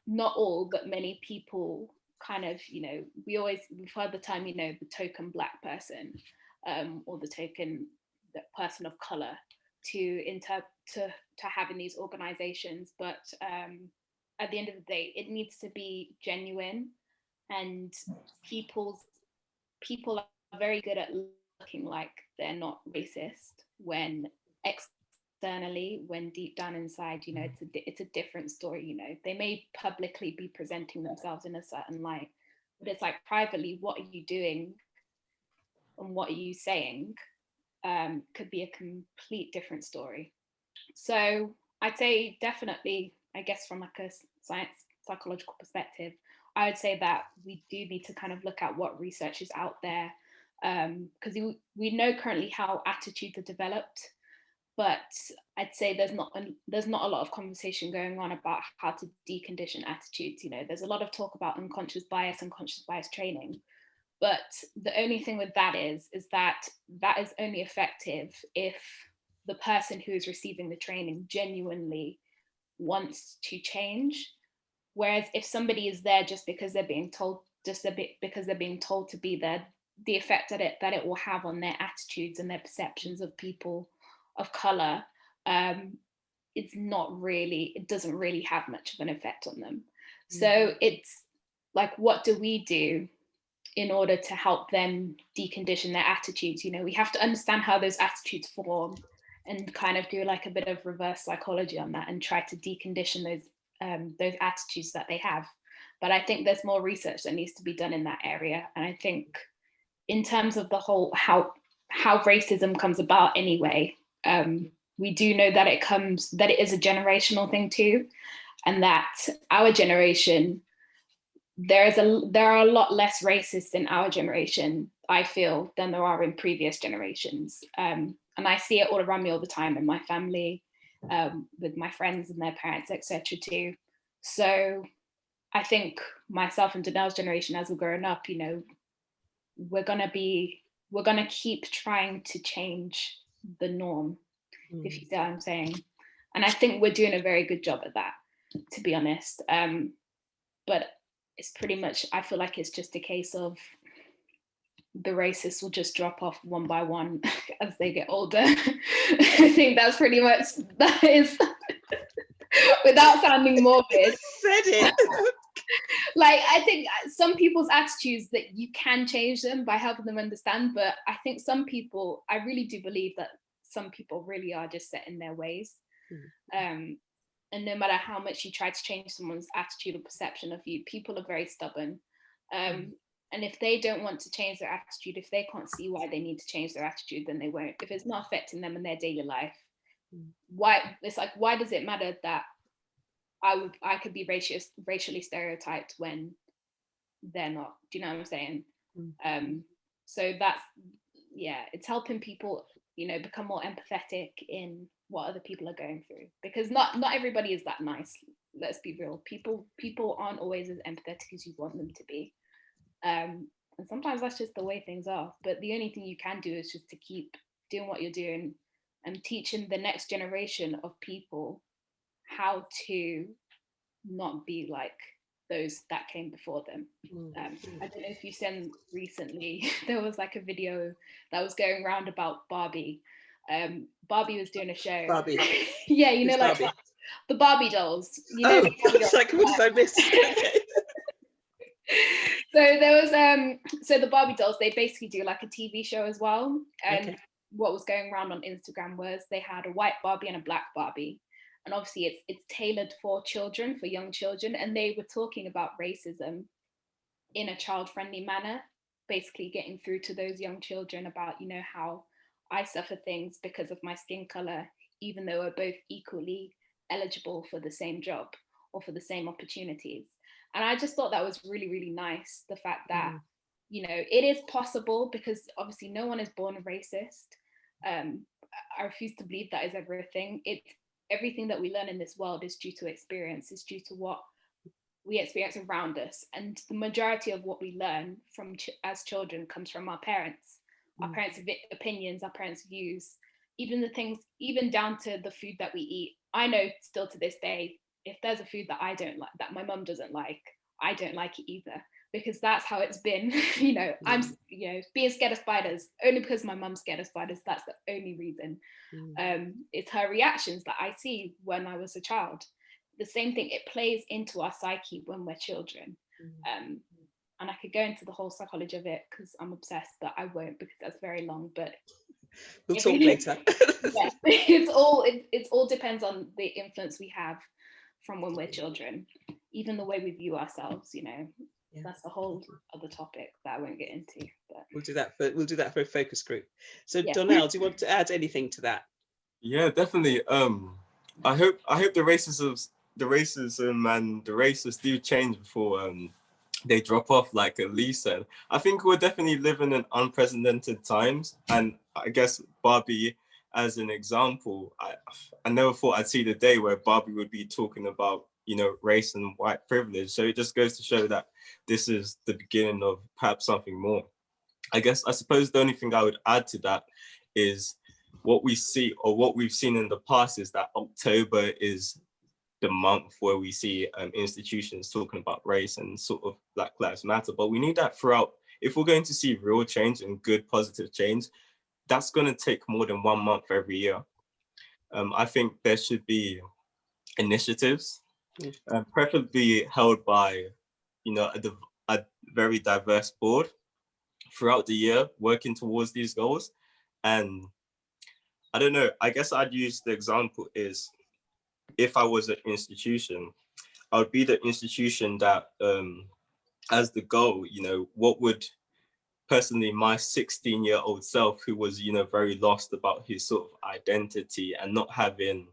not all, but many people kind of, you know, we've heard the term, you know, the token Black person, or the token person of color to have in these organizations. But at the end of the day, it needs to be genuine, and people are very good at looking like they're not racist when externally, when deep down inside, you know, it's a different story. You know, they may publicly be presenting themselves in a certain light, but it's like privately, what are you doing and what are you saying could be a complete different story. So I'd say definitely, I guess from like a science psychological perspective, I would say that we do need to kind of look at what research is out there, because we know currently how attitudes are developed, but I'd say there's not a lot of conversation going on about how to decondition attitudes. You know, there's a lot of talk about unconscious bias training, but the only thing with that is that is only effective if the person who is receiving the training genuinely wants to change. Whereas if somebody is there just because they're being told, because they're being told to be there, the effect that it will have on their attitudes and their perceptions of people of color, it doesn't really have much of an effect on them. So it's like, what do we do in order to help them decondition their attitudes? You know, we have to understand how those attitudes form and kind of do like a bit of reverse psychology on that and try to decondition those attitudes that they have. But I think there's more research that needs to be done in that area. And I think in terms of the whole how racism comes about anyway, we do know that it is a generational thing too, and that our generation, there are a lot less racists in our generation, I feel, than there are in previous generations. And I see it all around me all the time in my family, with my friends and their parents, etc. too. So I think myself and Danelle's generation, as we're growing up, you know, we're gonna keep trying to change the norm, if you see what I'm saying. And I think we're doing a very good job at that, to be honest. But it's pretty much, I feel like it's just a case of the racists will just drop off one by one as they get older. I think that's pretty much, that is, without sounding morbid. Said it. Like, I think some people's attitudes, that you can change them by helping them understand, but I think some people, I really do believe that some people really are just set in their ways. And no matter how much you try to change someone's attitude or perception of you, people are very stubborn. And if they don't want to change their attitude, if they can't see why they need to change their attitude, then they won't. If it's not affecting them in their daily life, why does it matter that I could be racially stereotyped when they're not? Do you know what I'm saying? So that's, yeah, it's helping people, you know, become more empathetic in what other people are going through, because not everybody is that nice. Let's be real. People aren't always as empathetic as you want them to be. And sometimes that's just the way things are. But the only thing you can do is just to keep doing what you're doing and teaching the next generation of people how to not be like those that came before them. I don't know if you seen recently, there was like a video that was going around about Barbie. Barbie was doing a show. Barbie. Yeah, you know, like Barbie? the Barbie dolls. You know, It's like, what did I miss? Okay. So there was so the Barbie dolls, they basically do like a TV show as well. And what was going around on Instagram was they had a white Barbie and a black Barbie. And obviously it's tailored for children, for young children. And they were talking about racism in a child-friendly manner, basically getting through to those young children about, you know, how I suffer things because of my skin color, even though we're both equally eligible for the same job or for the same opportunities. And I just thought that was really, really nice. The fact that, you know, it is possible, because obviously no one is born racist. I refuse to believe that is ever a thing. Everything that we learn in this world is due to experience, is due to what we experience around us. And the majority of what we learn from as children comes from our parents' opinions, our parents' views, even the things, even down to the food that we eat. I know still to this day, if there's a food that I don't like, that my mum doesn't like, I don't like it either, because that's how it's been. You know, I'm, you know, being scared of spiders only because my mum's scared of spiders. That's the only reason. It's her reactions that I see when I was a child. The same thing, it plays into our psyche when we're children. And I could go into the whole psychology of it because I'm obsessed, but I won't, because that's very long. But we'll talk later. Yeah, it all depends on the influence we have from when we're children, even the way we view ourselves, you know. That's a whole other topic that I won't get into, but we'll do that for a focus group. So Donnell, do you want to add anything to that? Yeah, definitely. I hope the racism and the racists do change before they drop off, like Lee said. I think we're definitely living in unprecedented times, and I guess Barbie as an example, I never thought I'd see the day where Barbie would be talking about, you know, race and white privilege. So it just goes to show that this is the beginning of perhaps something more. I suppose the only thing I would add to that is what we see, or what we've seen in the past, is that October is the month where we see institutions talking about race and sort of Black Lives Matter. But we need that throughout. If we're going to see real change and good positive change, that's going to take more than 1 month every year. I think there should be initiatives, preferably held by, you know, a very diverse board throughout the year, working towards these goals. And I don't know, I guess I'd use the example is, if I was an institution, I would be the institution that, as the goal, you know, what would personally my 16-year-old self, who was, you know, very lost about his sort of identity and not having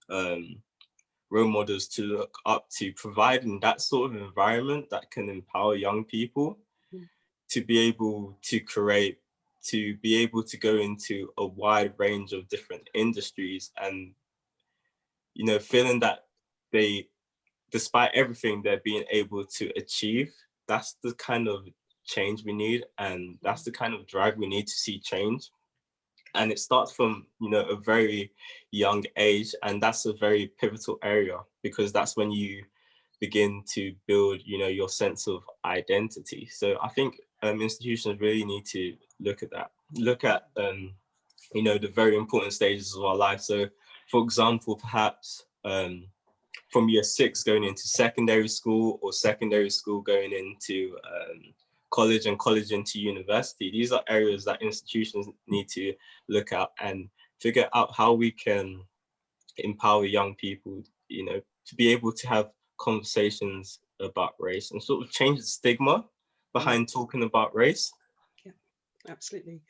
role models to look up to, providing that sort of environment that can empower young people to be able to create, to be able to go into a wide range of different industries, and, you know, feeling that they, despite everything they're being able to achieve. That's the kind of change we need, and that's the kind of drive we need to see change. And it starts from, you know, a very young age, and that's a very pivotal area, because that's when you begin to build, you know, your sense of identity. So I think institutions really need to look at that. Look at, you know, the very important stages of our life. So, for example, perhaps from year 6 going into secondary school, or secondary school going into college, and college into university. These are areas that institutions need to look at and figure out how we can empower young people, you know, to be able to have conversations about race and sort of change the stigma behind talking about race. Yeah, absolutely.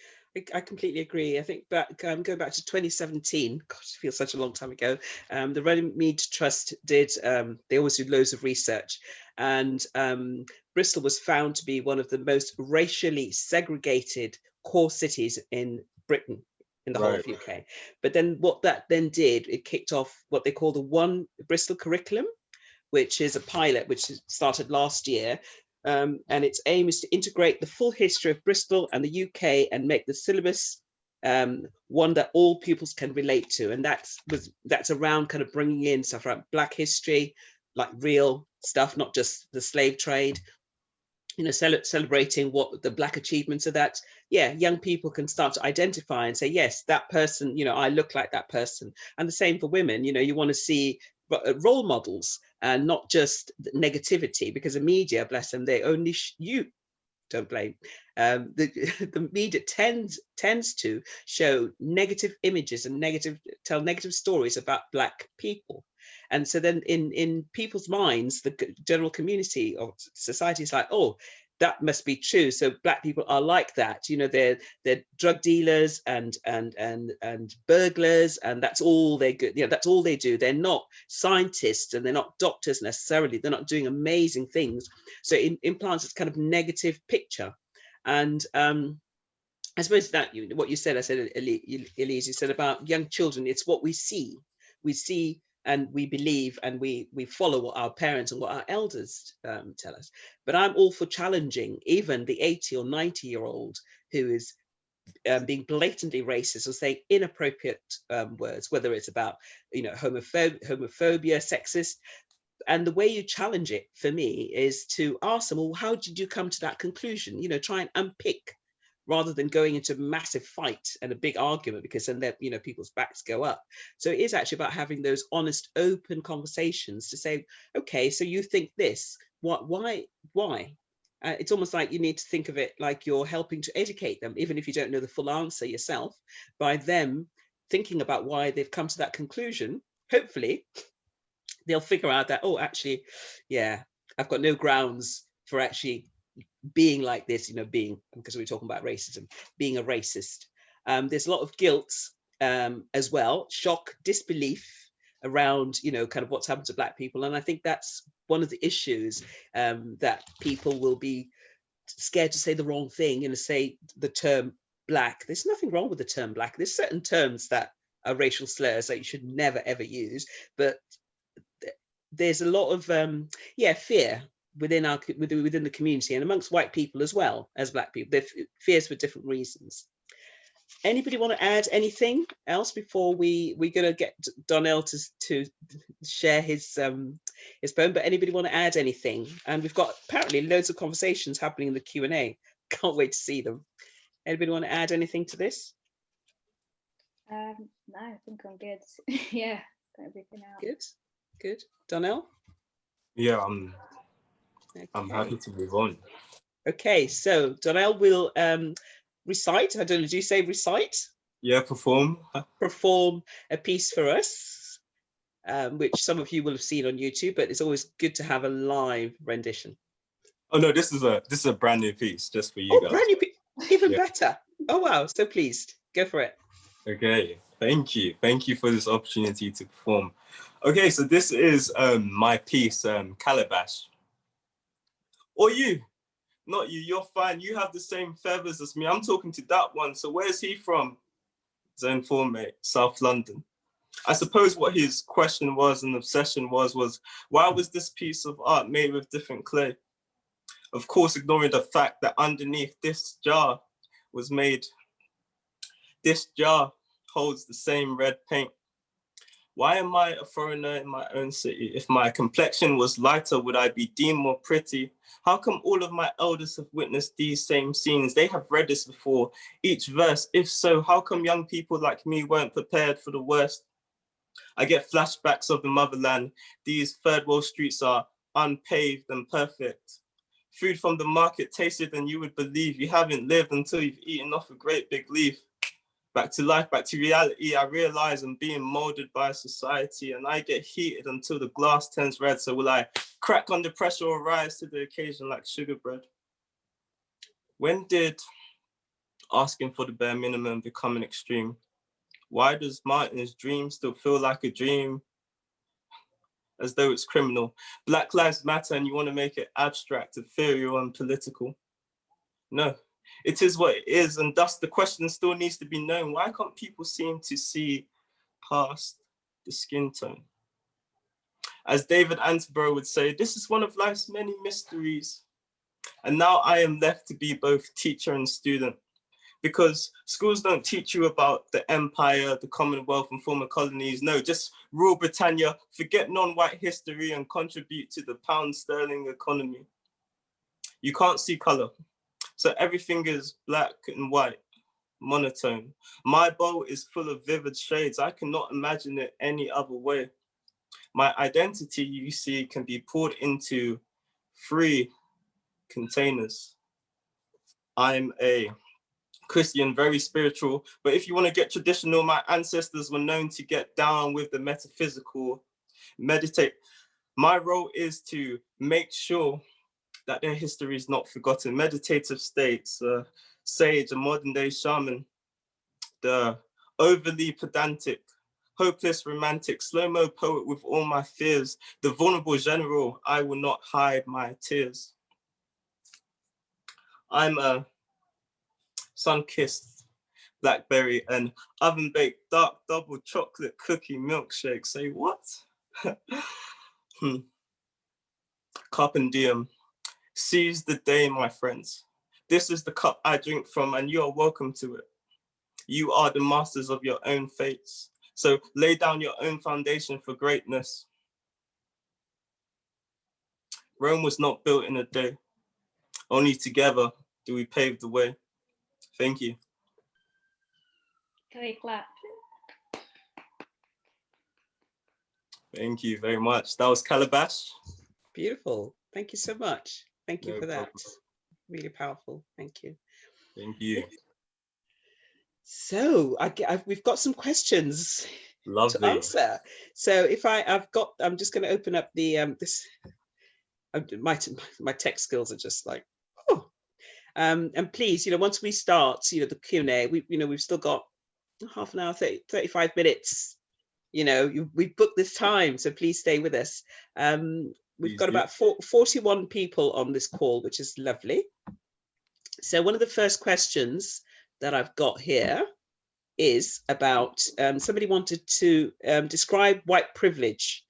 I completely agree. I think back, go back to 2017, gosh, it feels such a long time ago. The Runnymede Trust did, they always do loads of research, and Bristol was found to be one of the most racially segregated core cities in Britain, in the whole of UK. But then what that then did, it kicked off what they call the One Bristol Curriculum, which is a pilot which started last year. And its aim is to integrate the full history of Bristol and the UK and make the syllabus one that all pupils can relate to. And that's around kind of bringing in stuff like Black history, like real stuff, not just the slave trade, you know, celebrating what the Black achievements of that. Yeah, young people can start to identify and say, yes, that person, you know, I look like that person. And the same for women, you know, you want to see role models and not just negativity, because the media, bless them, they only you don't blame the media tends to show negative images and tell negative stories about Black people. And so then in people's minds, the general community or society is like, oh, that must be true. So Black people are like that, you know, they're drug dealers and burglars, and that's all they're good. You know, that's all they do. They're not scientists and they're not doctors necessarily. They're not doing amazing things. So it implants this kind of negative picture. And I suppose that what you said, Elise, you said about young children. It's what we see. We see and we believe, and we follow what our parents and what our elders tell us. But I'm all for challenging even the 80 or 90-year-old who is being blatantly racist or saying inappropriate words, whether it's about, you know, homophobia, sexist. And the way you challenge it for me is to ask them, well, how did you come to that conclusion? You know, try and unpick, rather than going into a massive fight and a big argument, because then, you know, people's backs go up. So it is actually about having those honest, open conversations to say, okay, so you think this, why? It's almost like you need to think of it like you're helping to educate them, even if you don't know the full answer yourself, by them thinking about why they've come to that conclusion. Hopefully they'll figure out that, oh, actually, yeah, I've got no grounds for actually being like this, you know, because we're talking about racism, being a racist. There's a lot of guilt as well, shock, disbelief around, you know, kind of what's happened to Black people. And I think that's one of the issues, that people will be scared to say the wrong thing, you know, say the term Black. There's nothing wrong with the term Black. There's certain terms that are racial slurs that you should never, ever use. But there's a lot of, fear within the community and amongst white people as well as Black people. They're fears for different reasons. Anybody want to add anything else before we're going to get Donnell to share his poem? But anybody want to add anything? And we've got apparently loads of conversations happening in the Q&A. Can't wait to see them. Anybody want to add anything to this? No, I think I'm good. Yeah, got everything out. Good. Donnell? Yeah, I'm happy to move on. Okay, so Donnell will recite. I don't know, do you say recite? Yeah, perform. Perform a piece for us, which some of you will have seen on YouTube, but it's always good to have a live rendition. Oh no, this is a brand new piece just for you guys. Brand new piece, even better. Oh wow, so pleased. Go for it. Okay, thank you for this opportunity to perform. Okay, so this is my piece, Calabash. Or you, not you, you're fine. You have the same feathers as me. I'm talking to that one. So where's he from? Zone 4, mate, South London. I suppose what his question was and obsession was why was this piece of art made with different clay? Of course, ignoring the fact that underneath this jar was made, this jar holds the same red paint. Why am I a foreigner in my own city? If my complexion was lighter, would I be deemed more pretty? How come all of my elders have witnessed these same scenes? They have read this before, each verse. If so, how come young people like me weren't prepared for the worst? I get flashbacks of the motherland. These third world streets are unpaved and perfect. Food from the market tasted than you would believe. You haven't lived until you've eaten off a great big leaf. Back to life, back to reality, I realize I'm being molded by society, and I get heated until the glass turns red. So will I crack under pressure or rise to the occasion like sugar bread? When did asking for the bare minimum become an extreme? Why does Martin's dream still feel like a dream, as though it's criminal? Black lives matter and you want to make it abstract, ethereal and political. No, it is what it is, and thus the question still needs to be known. Why can't people seem to see past the skin tone? As David Attenborough would say, this is one of life's many mysteries. And now I am left to be both teacher and student, because schools don't teach you about the empire, the Commonwealth and former colonies. No, just rule Britannia, forget non-white history and contribute to the pound sterling economy. You can't see color. So everything is black and white, monotone. My bowl is full of vivid shades. I cannot imagine it any other way. My identity, you see, can be poured into 3 containers. I'm a Christian, very spiritual, but if you want to get traditional, my ancestors were known to get down with the metaphysical, meditate. My role is to make sure that their history is not forgotten. Meditative states, sage, a modern day shaman, the overly pedantic, hopeless romantic, slow-mo poet with all my fears, the vulnerable general, I will not hide my tears. I'm a sun-kissed blackberry and oven-baked dark double chocolate cookie milkshake. Say what? Carpe diem. Seize the day, my friends. This is the cup I drink from, and you are welcome to it. You are the masters of your own fates. So lay down your own foundation for greatness. Rome was not built in a day. Only together do we pave the way. Thank you. Can we clap? Thank you very much. That was Calabash. Beautiful. Thank you so much. Thank you No for that. problem. Really powerful. Thank you. Thank you. So we've got some questions to Lovely. answer. So if I'm just going to open up the my tech skills are just like, oh. And please, once we start, the Q&A, we've still got half an hour, 35 minutes. We've booked this time, so please stay with us. We've Please got do. about 41 people on this call, which is lovely. So one of the first questions that I've got here is about somebody wanted to describe white privilege.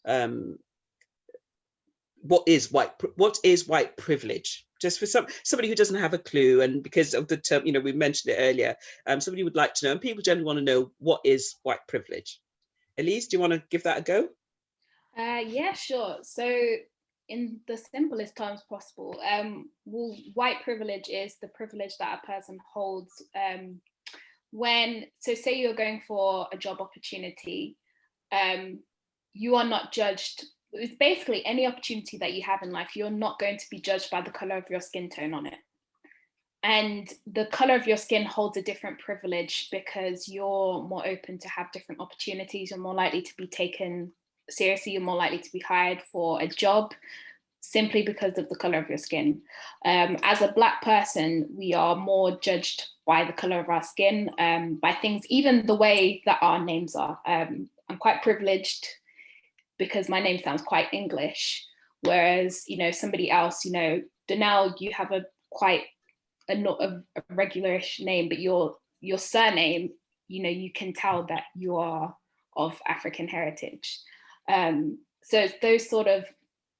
What is white privilege? Just for somebody who doesn't have a clue, and because of the term, we mentioned it earlier, somebody would like to know, and people generally want to know, what is white privilege? Elise, do you want to give that a go? Yeah, sure. So in the simplest terms possible, white privilege is the privilege that a person holds so say you're going for a job opportunity, you are not judged. It's basically any opportunity that you have in life, you're not going to be judged by the color of your skin tone on it. And the color of your skin holds a different privilege because you're more open to have different opportunities. You're more likely to be taken seriously. You're more likely to be hired for a job simply because of the color of your skin. As a Black person, we are more judged by the color of our skin, by things, even the way that our names are. I'm quite privileged because my name sounds quite English, whereas, somebody else, Donnell, you have a quite a regularish name, but your surname, you can tell that you are of African heritage. So it's those sort of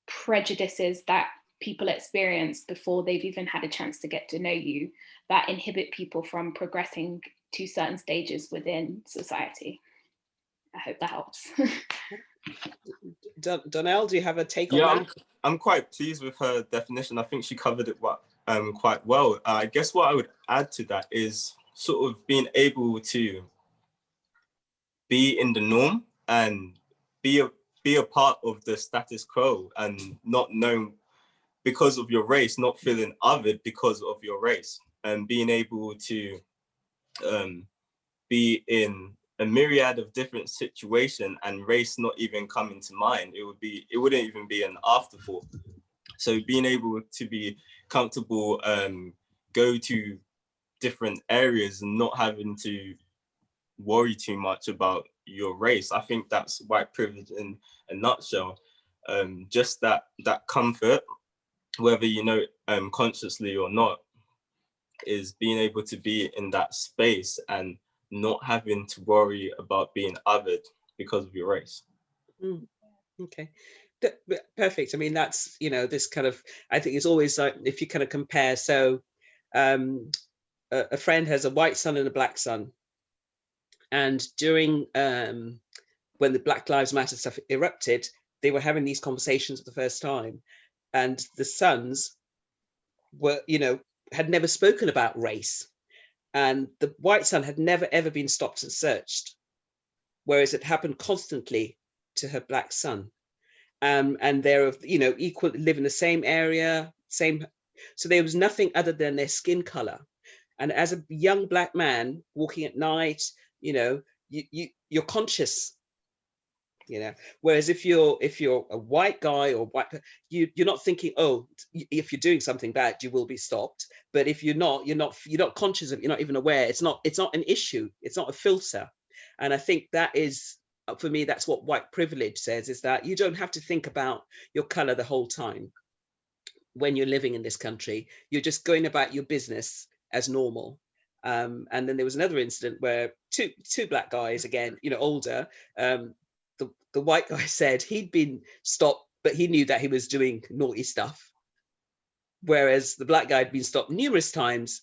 prejudices that people experience before they've even had a chance to get to know you that inhibit people from progressing to certain stages within society. I hope that helps. Donnell, do you have a take on Yeah, that? I'm quite pleased with her definition. I think she covered it quite well. I guess what I would add to that is sort of being able to be in the norm and be a part of the status quo, and not knowing because of your race, not feeling othered because of your race, and being able to be in a myriad of different situations and race not even coming to mind. It wouldn't even be an afterthought. So being able to be comfortable, go to different areas and not having to worry too much about your race. I think that's white privilege in a nutshell. Just that comfort, whether you know it consciously or not, is being able to be in that space and not having to worry about being othered because of your race. Okay, perfect. I mean, that's, you know, this kind of, I think it's always like, if you kind of compare, so a friend has a white son and a black son, and during when the Black Lives Matter stuff erupted, they were having these conversations for the first time, and the sons were, you know, had never spoken about race, and the white son had never ever been stopped and searched, whereas it happened constantly to her black son. And they're of, you know, equal, live in the same area, same, so there was nothing other than their skin color. And as a young black man walking at night, you know, you're conscious, you know, whereas if you're a white guy or white, you're not thinking, oh, if you're doing something bad you will be stopped. But if you're not conscious of, you're not even aware, it's not an issue, it's not a filter. And I think that is, for me, that's what white privilege says, is that you don't have to think about your color the whole time when you're living in this country. You're just going about your business as normal. And then there was another incident where two black guys, again, you know, older, the white guy said he'd been stopped, but he knew that he was doing naughty stuff, whereas the black guy had been stopped numerous times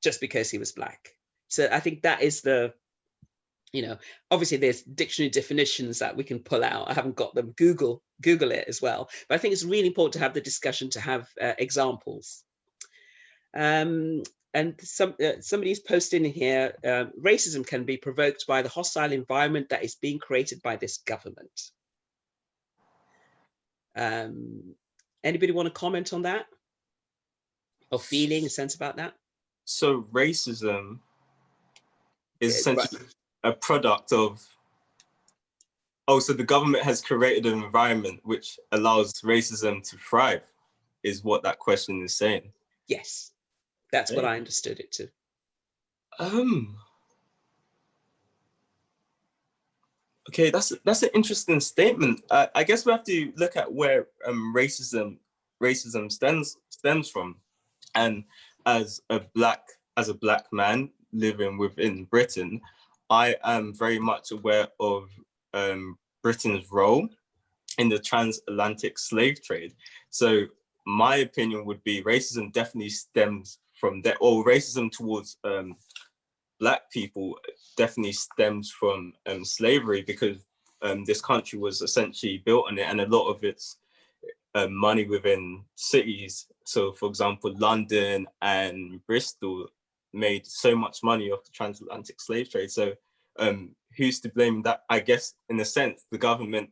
just because he was black. So I think that is the, you know, obviously there's dictionary definitions that we can pull out. I haven't got them. Google it as well. But I think it's really important to have the discussion, to have examples. And somebody's posting here, racism can be provoked by the hostile environment that is being created by this government. Anybody want to comment on that? Or feeling a sense about that? So racism is essentially a product of, so the government has created an environment which allows racism to thrive, is what that question is saying. Yes, that's what I understood it to. Okay, that's an interesting statement. I guess we have to look at where racism stems from. And as a black man living within Britain, I am very much aware of Britain's role in the transatlantic slave trade. So my opinion would be racism definitely stems from that, or racism towards Black people definitely stems from slavery, because this country was essentially built on it, and a lot of its money within cities. So for example, London and Bristol made so much money off the transatlantic slave trade. So who's to blame that? I guess in a sense, the government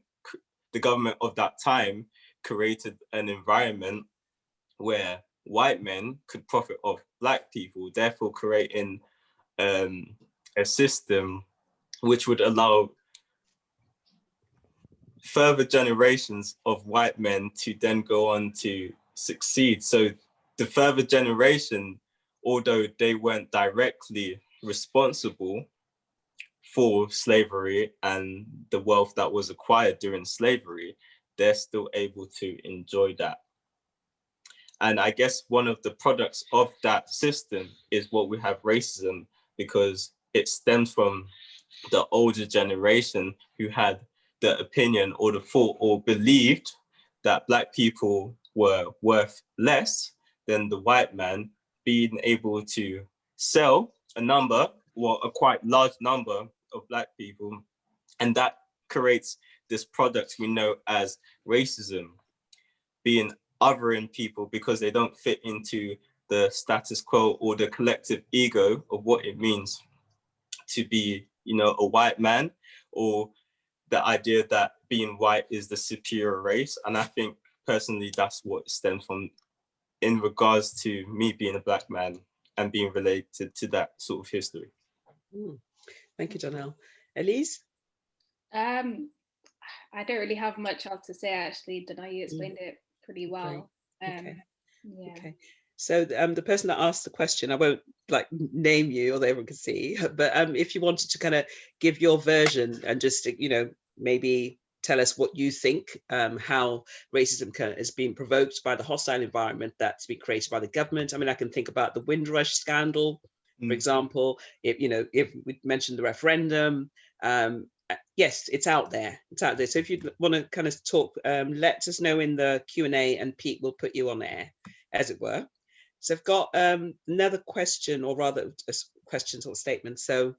of that time created an environment where white men could profit off Black people, therefore creating a system which would allow further generations of white men to then go on to succeed. So the further generation, although they weren't directly responsible for slavery and the wealth that was acquired during slavery, they're still able to enjoy that. And I guess one of the products of that system is what we have, racism, because it stems from the older generation who had the opinion or the thought or believed that Black people were worth less than the white man, being able to sell a quite large number of Black people And that creates this product we know as racism, being othering people because they don't fit into the status quo or the collective ego of what it means to be, you know, a white man, or the idea that being white is the superior race. And I think personally that's what stems from, in regards to me being a Black man and being related to that sort of history. Thank you, Donnell. Elise? I don't really have much else to say, actually. Donnell, you explained it pretty well. Okay. Yeah. Okay. So the person that asked the question, I won't like name you, although everyone can see, but if you wanted to kind of give your version and just, you know, maybe tell us what you think, how racism is being provoked by the hostile environment that's been created by the government. I mean, I can think about the Windrush scandal, for example. If, you know, if we mentioned the referendum, yes, it's out there. It's out there. So if you want to kind of talk, let us know in the Q&A, and Pete will put you on air, as it were. So I've got another question, or rather a question or statement. So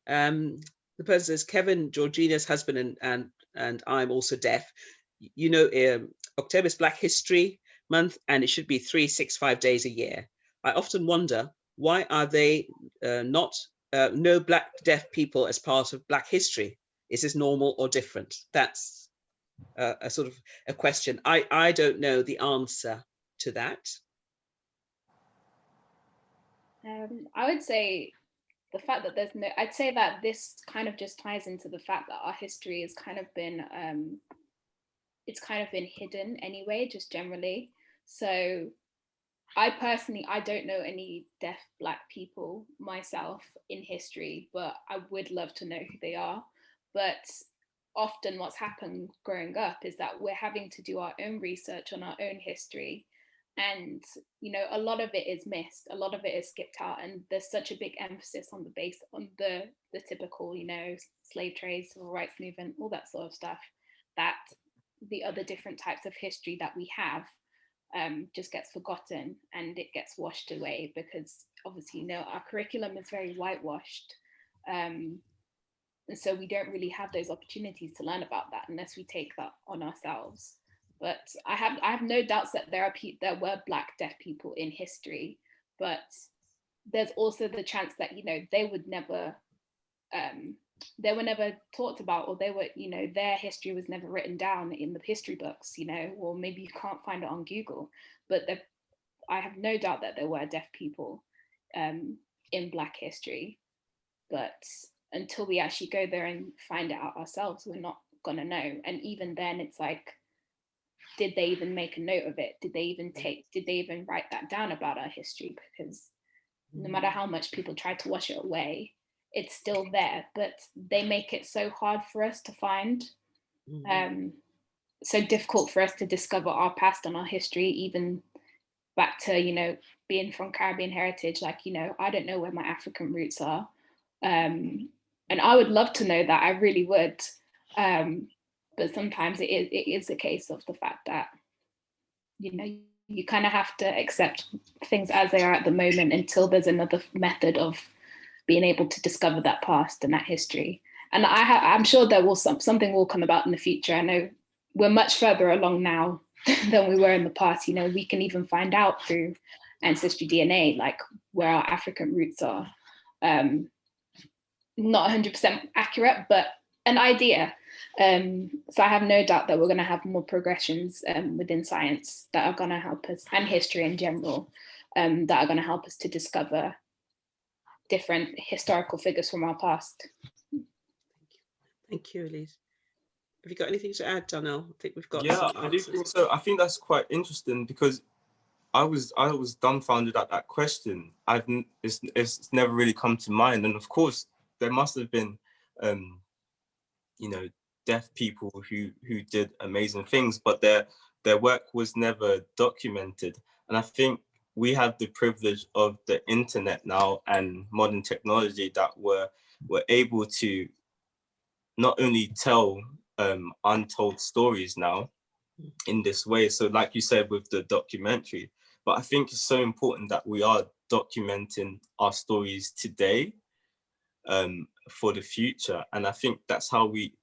the person says, Kevin, Georgina's husband and I'm also deaf. You know, October is Black History Month, and it should be 365 days a year. I often wonder, why are they not no Black deaf people as part of Black history? Is this normal or different? That's a sort of a question. I don't know the answer to that. I would say the fact that there's no, I'd say that this kind of just ties into the fact that our history has kind of been, it's kind of been hidden anyway, just generally. So I personally, I don't know any deaf Black people myself in history, but I would love to know who they are. But often what's happened growing up is that we're having to do our own research on our own history. And, you know, a lot of it is missed, a lot of it is skipped out, and there's such a big emphasis on the typical, you know, slave trade, civil rights movement, all that sort of stuff, that the other different types of history that we have just gets forgotten, and it gets washed away because obviously, you know, our curriculum is very whitewashed. And so we don't really have those opportunities to learn about that unless we take that on ourselves. But I have no doubts that there were Black deaf people in history, but there's also the chance that, you know, they were never talked about, or they were, you know, their history was never written down in the history books, you know, or maybe you can't find it on Google. But I have no doubt that there were deaf people in Black history, but until we actually go there and find it out ourselves, we're not gonna know. And even then, it's like, did they even make a note of it? Did they even write that down about our history? Because no matter how much people try to wash it away, it's still there, but they make it so hard for us to find, so difficult for us to discover our past and our history, even back to, you know, being from Caribbean heritage. Like, you know, I don't know where my African roots are. And I would love to know that, I really would. But sometimes it is a case of the fact that, you know, you kind of have to accept things as they are at the moment until there's another method of being able to discover that past and that history. And I'm sure there will something will come about in the future. I know we're much further along now than we were in the past. You know, we can even find out through Ancestry DNA, like where our African roots are. Not 100% accurate, but an idea. So I have no doubt that we're going to have more progressions within science that are going to help us, and history in general, that are going to help us to discover different historical figures from our past. Thank you, Elise. Have you got anything to add, Donnell? I think we've got. Yeah, I do think so. I think that's quite interesting because I was dumbfounded at that question. It's never really come to mind, and of course there must have been, you know, deaf people who did amazing things, but their work was never documented. And I think we have the privilege of the internet now and modern technology that we're able to not only tell untold stories now in this way. So like you said with the documentary, but I think it's so important that we are documenting our stories today, for the future. And I think that's how we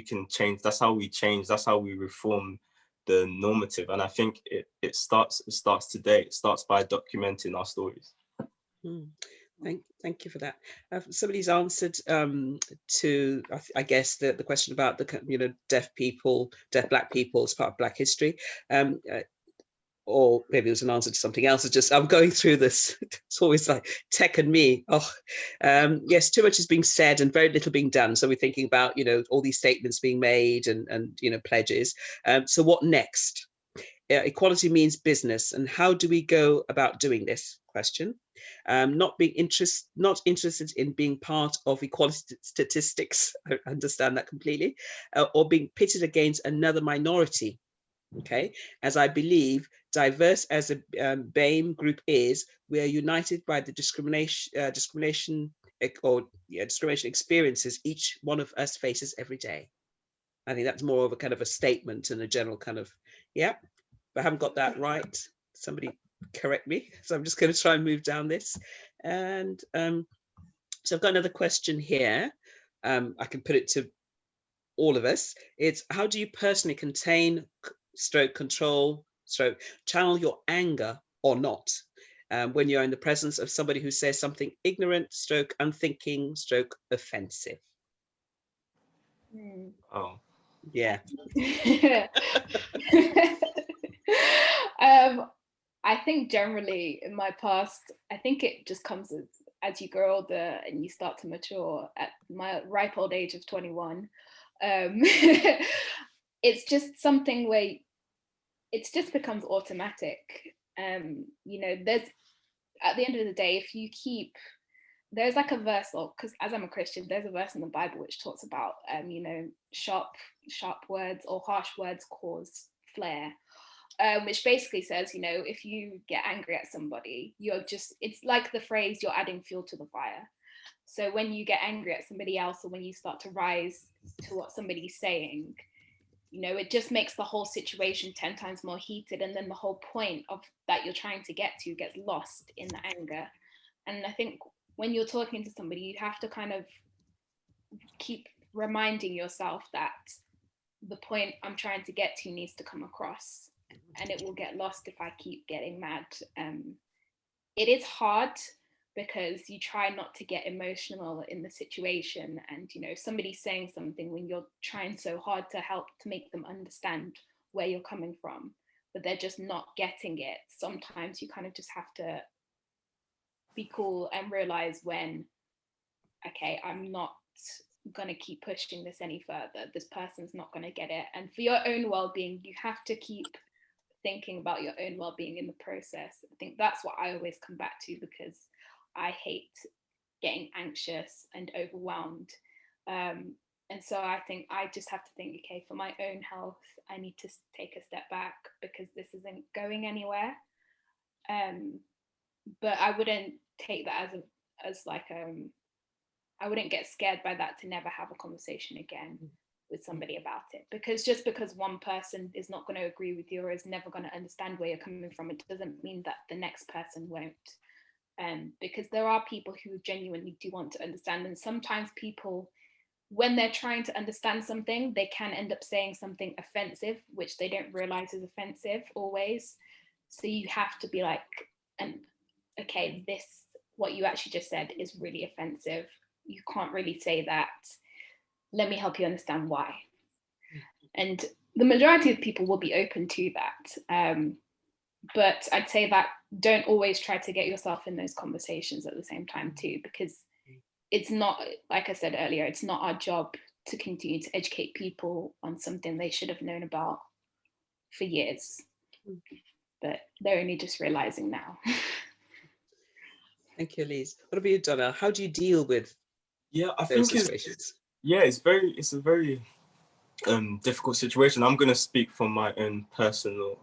can change. That's how we change. That's how we reform the normative. And I think it starts today. It starts by documenting our stories. Thank you for that. Somebody's answered to, I guess, the question about the deaf Black people as part of Black history. Or maybe it was an answer to something else. It's just, I'm going through this. It's always like tech and me. Yes, too much is being said and very little being done. So we're thinking about, all these statements being made and pledges. So what next? Equality means business. And how do we go about doing this? Question. Not interested in being part of equality statistics. I understand that completely. Or being pitted against another minority. Okay, as I believe, diverse as a BAME group is, we are united by the discrimination experiences each one of us faces every day. I think that's more of a kind of a statement and a general kind of, but I haven't got that right. Somebody correct me. So I'm just going to try and move down this. And so I've got another question here. I can put it to all of us. It's, how do you personally contain control channel your anger or not when you're in the presence of somebody who says something ignorant unthinking offensive? Oh yeah. I think generally in my past, I think it just comes as you grow older and you start to mature. At my ripe old age of 21, it's just something where it just becomes automatic. There's, at the end of the day, if you keep, there's like a verse, because as I'm a Christian, there's a verse in the Bible which talks about, sharp words or harsh words cause flare, which basically says, if you get angry at somebody, it's like the phrase, you're adding fuel to the fire. So when you get angry at somebody else, or when you start to rise to what somebody's saying, it just makes the whole situation 10 times more heated. And then the whole point of that you're trying to get to gets lost in the anger. And I think when you're talking to somebody, you have to kind of keep reminding yourself that the point I'm trying to get to needs to come across, and it will get lost if I keep getting mad. It is hard, because you try not to get emotional in the situation, and somebody's saying something when you're trying so hard to help to make them understand where you're coming from, but they're just not getting it. Sometimes you kind of just have to be cool and realize when, okay, I'm not gonna keep pushing this any further. This person's not gonna get it. And for your own well-being, you have to keep thinking about your own well-being in the process. I think that's what I always come back to, because I hate getting anxious and overwhelmed. And so I think I just have to think, okay, for my own health, I need to take a step back, because this isn't going anywhere. But I wouldn't take that I wouldn't get scared by that to never have a conversation again with somebody about it, because just because one person is not going to agree with you or is never going to understand where you're coming from, it doesn't mean that the next person won't. Because there are people who genuinely do want to understand, and sometimes people, when they're trying to understand something, they can end up saying something offensive, which they don't realize is offensive always. So you have to be like, okay, this, what you actually just said is really offensive. You can't really say that. Let me help you understand why. And the majority of people will be open to that. But I'd say that don't always try to get yourself in those conversations at the same time too, because it's not, like I said earlier, it's not our job to continue to educate people on something they should have known about for years, but they're only just realizing now. Thank you, Elise. What about you, Donna? How do you deal with I those think situations? it's a very difficult situation. I'm going to speak from my own personal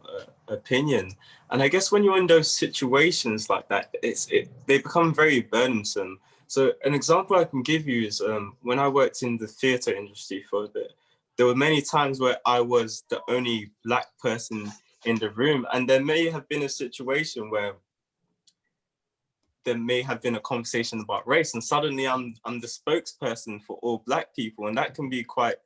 opinion, and I guess when you're in those situations like that, they become very burdensome. So an example I can give you is when I worked in the theatre industry for a bit, there were many times where I was the only Black person in the room, and there may have been a situation where there may have been a conversation about race, and suddenly I'm the spokesperson for all Black people, and that can be quite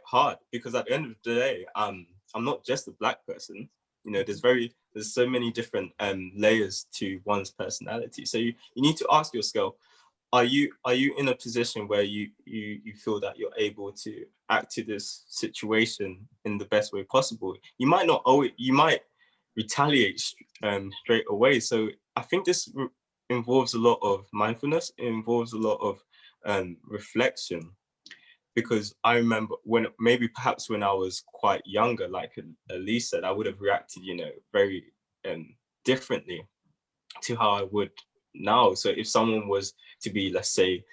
hard, because at the end of the day, I'm not just a Black person. You know, there's so many different layers to one's personality. So you need to ask yourself, are you in a position where you feel that you're able to act to this situation in the best way possible? You might not always, you might retaliate straight away. So I think this involves a lot of mindfulness. It involves a lot of reflection, because I remember perhaps when I was quite younger, like Elise said, I would have reacted, you know, very differently to how I would now. So if someone was to be, let's say,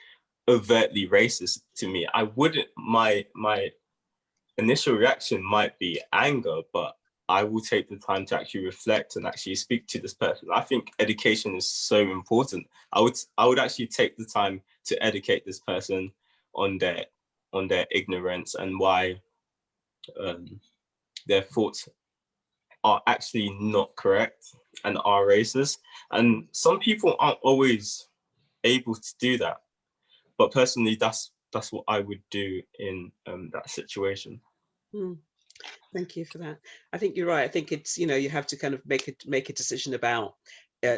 overtly racist to me, I wouldn't, my initial reaction might be anger, but I will take the time to actually reflect and actually speak to this person. I think education is so important. I would actually take the time to educate this person on their ignorance and why their thoughts are actually not correct and are racist. And some people aren't always able to do that. But personally, that's what I would do in that situation. Thank you for that. I think you're right. I think it's, you know, you have to kind of make a decision about,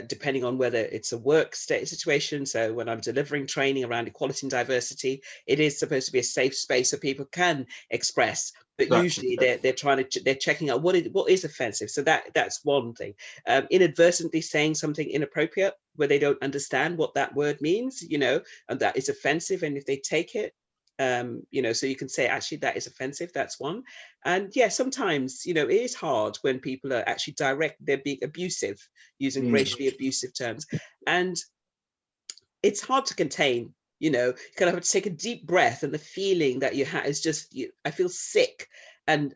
depending on whether it's a work situation. So when I'm delivering training around equality and diversity, it is supposed to be a safe space so people can express. But usually they're checking out what is offensive. So that's one thing. Inadvertently saying something inappropriate where they don't understand what that word means, you know, and that is offensive. And if they take it, you know, so you can say, actually, that is offensive. That's one. And yeah, sometimes, you know, it is hard when people are actually they're being abusive, using racially abusive terms. And it's hard to contain, you know, you kind of have to take a deep breath, and the feeling that you have is just, I feel sick. And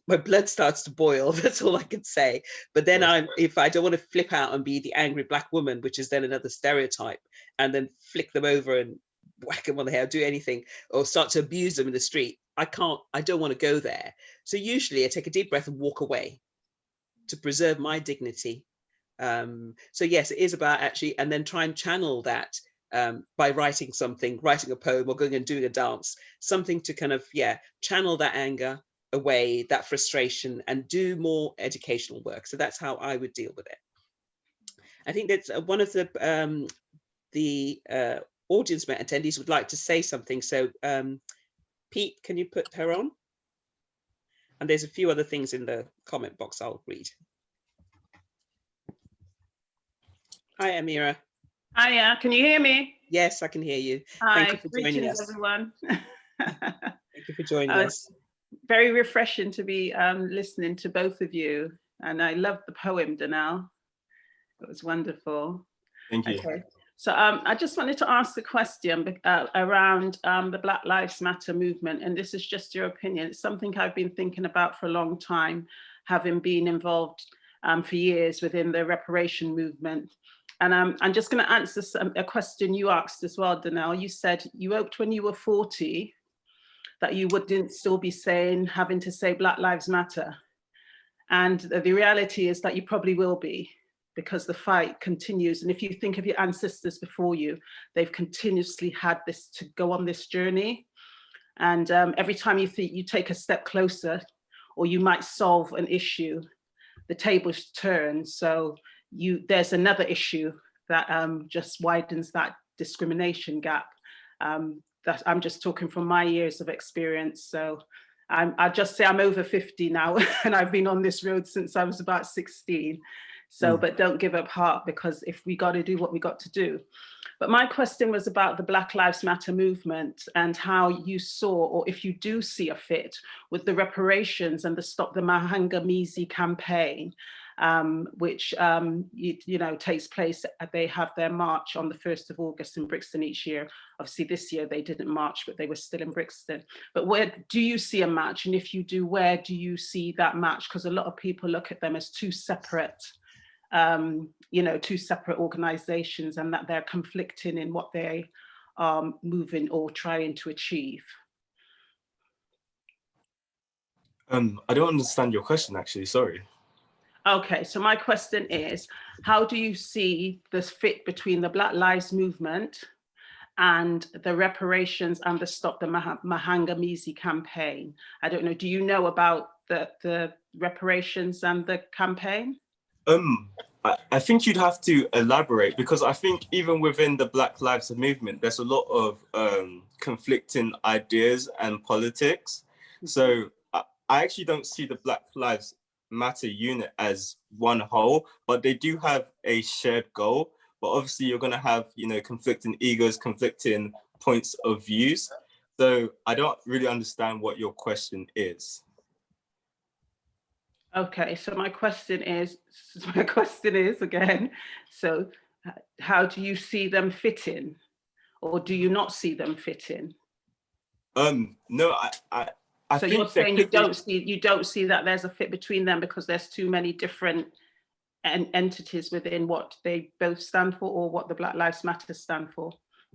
my blood starts to boil. That's all I can say. But then if I don't want to flip out and be the angry Black woman, which is then another stereotype, and then flick them over and whack them on the head, do anything, or start to abuse them in the street, I don't want to go there. So usually I take a deep breath and walk away to preserve my dignity. So yes, it is about actually, and then try and channel that by writing a poem, or going and doing a dance, something to kind of, channel that anger away, that frustration, and do more educational work. So that's how I would deal with it. I think that's one of the audience attendees would like to say something. So Pete, can you put her on? And there's a few other things in the comment box I'll read. Hi, Amira. Hiya, can you hear me? Yes, I can hear you. Hi, thank you for joining us. Everyone. Thank you for joining us. Very refreshing to be listening to both of you. And I loved the poem, Danelle. It was wonderful. Thank you. Okay. So I just wanted to ask the question around the Black Lives Matter movement, and this is just your opinion. It's something I've been thinking about for a long time, having been involved for years within the reparation movement. And I'm just going to answer a question you asked as well, Danelle. You said you hoped when you were 40 that you wouldn't still be having to say Black Lives Matter. And the reality is that you probably will be, because the fight continues. And if you think of your ancestors before you, they've continuously had this to go on this journey. And every time you think you take a step closer, or you might solve an issue, the tables turn. So there's another issue that just widens that discrimination gap. That I'm just talking from my years of experience. So I'll just say I'm over 50 now, and I've been on this road since I was about 16. So, but don't give up heart, because if we got to do what we got to do. But my question was about the Black Lives Matter movement and how you saw, or if you do see a fit with the reparations and the Stop the Mahangamisi campaign, which takes place. They have their march on the 1st of August in Brixton each year. Obviously this year they didn't march, but they were still in Brixton. But where do you see a match? And if you do, where do you see that match? Because a lot of people look at them as two separate organizations, and that they're conflicting in what they are moving or trying to achieve. I don't understand your question, actually, sorry. Okay, so my question is, how do you see this fit between the Black Lives Movement and the reparations and the Stop the Mahangamizi campaign? I don't know, do you know about the reparations and the campaign? I think you'd have to elaborate, because I think even within the Black Lives Movement, there's a lot of conflicting ideas and politics. So I actually don't see the Black Lives Matter unit as one whole, but they do have a shared goal. But obviously you're going to have, you know, conflicting egos, conflicting points of views. So I don't really understand what your question is. Okay, so my question is again, so how do you see them fitting, or do you not see them fitting? No, I so think you're saying you don't see that there's a fit between them because there's too many different entities within what they both stand for, or what the Black Lives Matter stand for?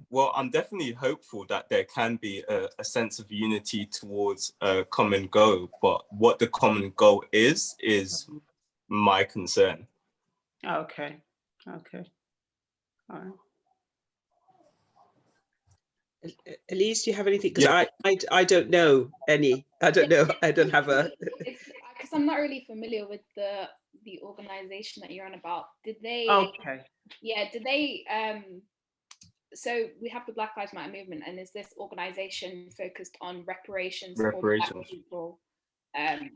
Well, I'm definitely hopeful that there can be a sense of unity towards a common goal, but what the common goal is my concern. Okay, all right. Elise, do you have anything? Because I don't know any. I don't know. I don't have a. Because I'm not really familiar with the organization that you're on about. Did they? Okay. Yeah. Did they? So we have the Black Lives Matter movement, and is this organization focused on reparations for Black people?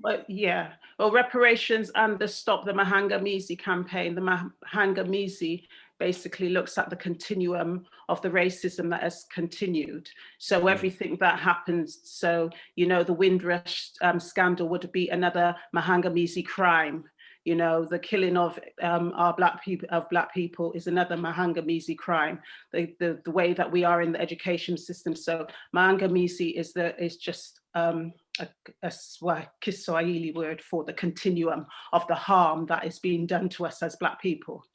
Well, reparations and the Stop the Mahangamizi campaign. The Mahangamizi basically looks at the continuum of the racism that has continued. So everything that happens, so, you know, the Windrush scandal would be another Mahangamizi crime. You know, the killing of our Black people is another Mahangamizi crime. The way that we are in the education system. So Mahangamizi is just a Kiswahili word for the continuum of the harm that is being done to us as Black people.